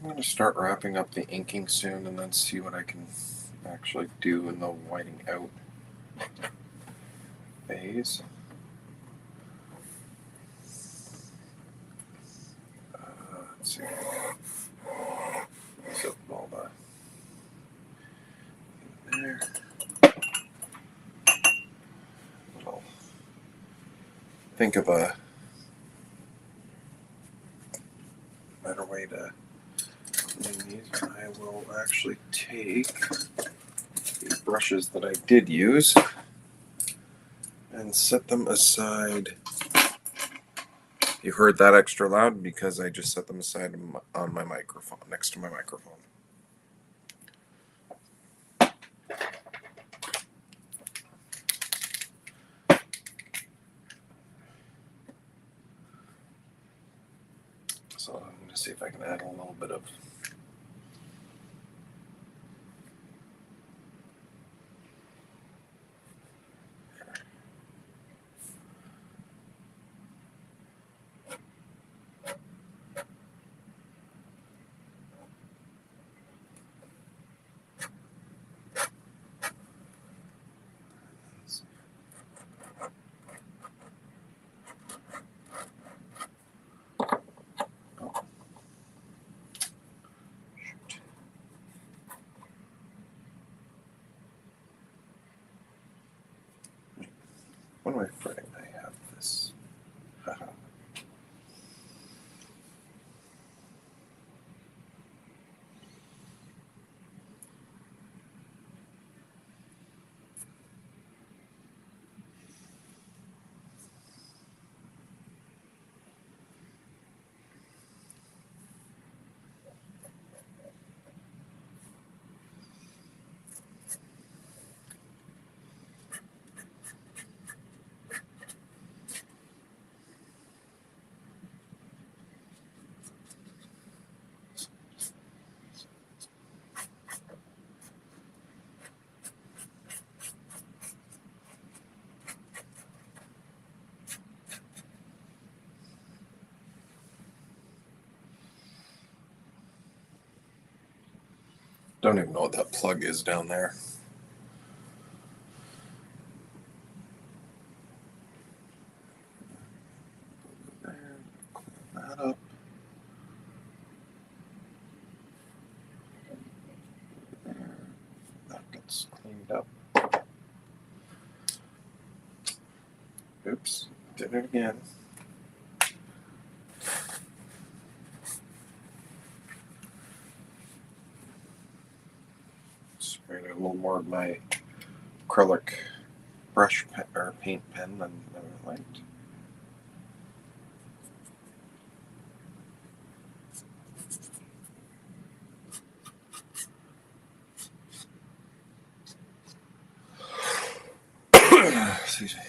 I'm going to start wrapping up the inking soon and then see what I can actually do in the whiting out phase. Let's see. So all that in there. I'll think of a better way to clean these. I will actually take the brushes that I did use and set them aside. You heard that extra loud because I just set them aside on my microphone, next to my microphone. So I'm going to see if I can add a little bit of what am I forgetting? I have this. Haha. Don't even know what that plug is down there. There, clean that up. There, that gets cleaned up. Oops, did it again. Sprayed a little more of my acrylic brush pen, or paint pen than I liked. Excuse me.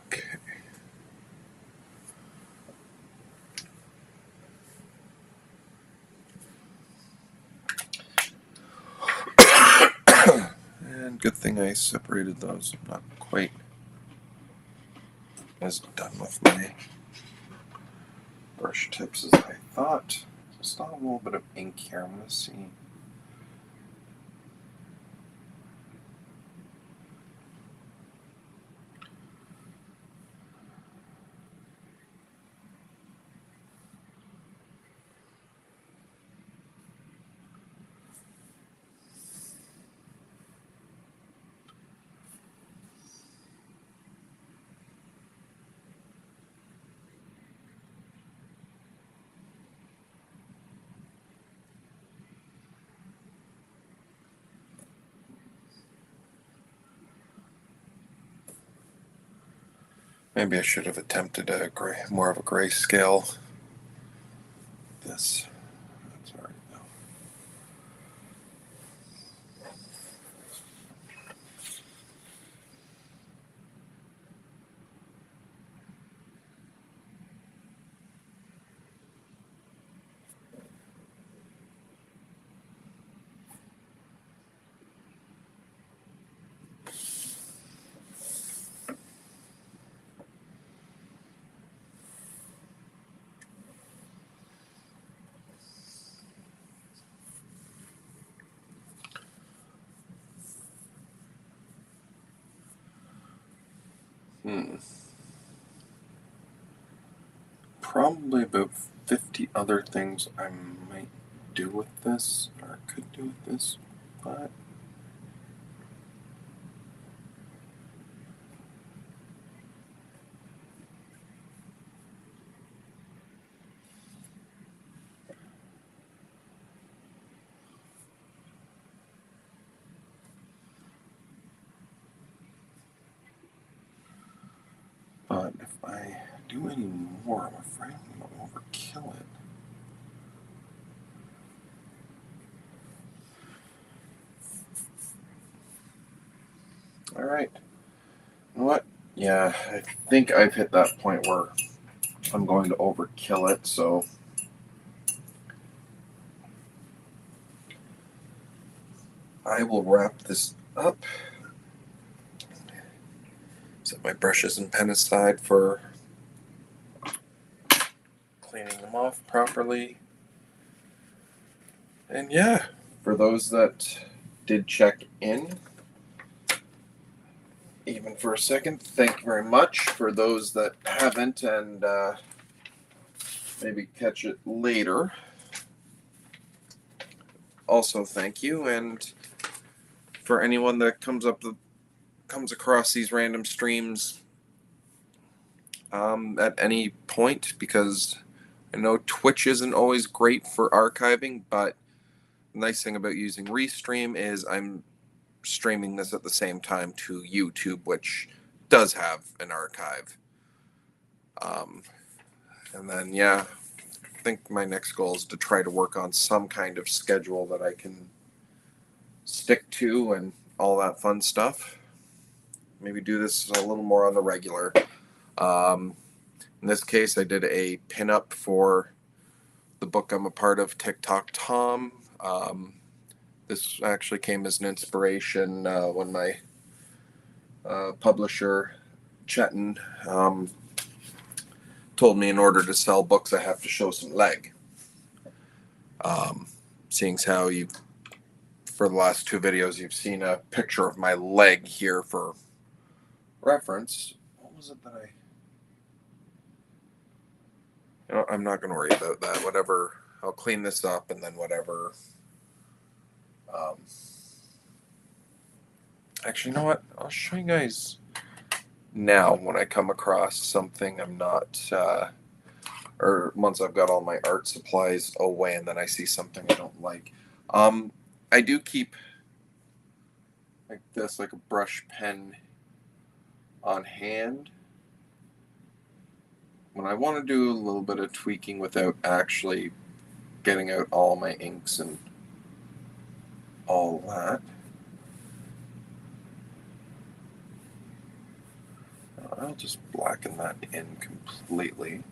Okay. And good thing I separated those. I'm not quite as done with my brush tips as I thought. Just not a little bit of ink here. I'm going to see. Maybe I should have attempted a more of a grayscale. This. That's all right though. Probably about 50 other things I might do with this, or could do with this, but if I do any more, I'm afraid I'm going to overkill it. All right. You know what? Yeah, I think I've hit that point where I'm going to overkill it, so I will wrap this up. Set my brushes and pen aside for cleaning them off properly. And yeah, for those that did check in, even for a second, thank you very much. For those that haven't and maybe catch it later, also thank you. And for anyone that comes across these random streams at any point, because I know Twitch isn't always great for archiving, but the nice thing about using Restream is I'm streaming this at the same time to YouTube, which does have an archive. And then, yeah, I think my next goal is to try to work on some kind of schedule that I can stick to and all that fun stuff. Maybe do this a little more on the regular. In this case, I did a pinup for the book I'm a part of, Tic Toc Tom. This actually came as an inspiration when my publisher, Chetan, told me in order to sell books, I have to show some leg. Seeing as how for the last two videos, you've seen a picture of my leg here for reference. What was it that I'm not going to worry about that. Whatever, I'll clean this up and then whatever. Actually, you know what? I'll show you guys now when I come across something I'm not, or once I've got all my art supplies away and then I see something I don't like. I do keep like this, like a brush pen on hand when I want to do a little bit of tweaking without actually getting out all my inks and all that. I'll just blacken that in completely.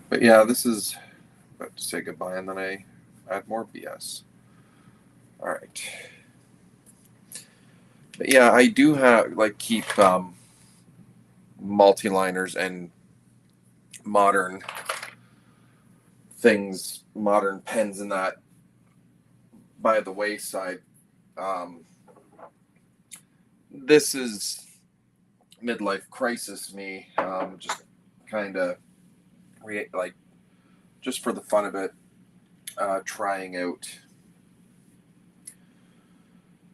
But yeah, this is about to say goodbye, and then I add more BS. All right. But yeah, I do keep multi-liners and modern things, modern pens and that by the wayside. This is midlife crisis me, just kind of just for the fun of it, trying out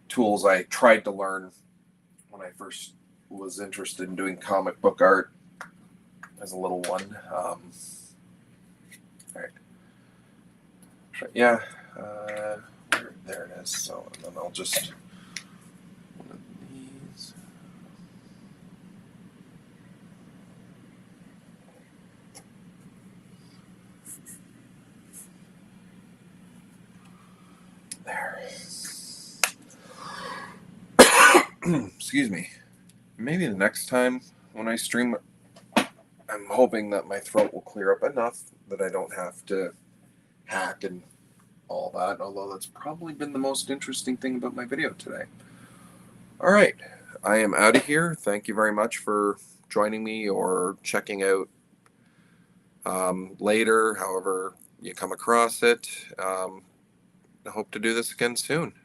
tools I tried to learn when I first was interested in doing comic book art as a little one. All right. Yeah, there it is. So and then I'll just one of these. excuse me. Maybe the next time when I stream, I'm hoping that my throat will clear up enough that I don't have to hack and all that, although that's probably been the most interesting thing about my video today. All right, I am out of here. Thank you very much for joining me or checking out later, however you come across it. I hope to do this again soon.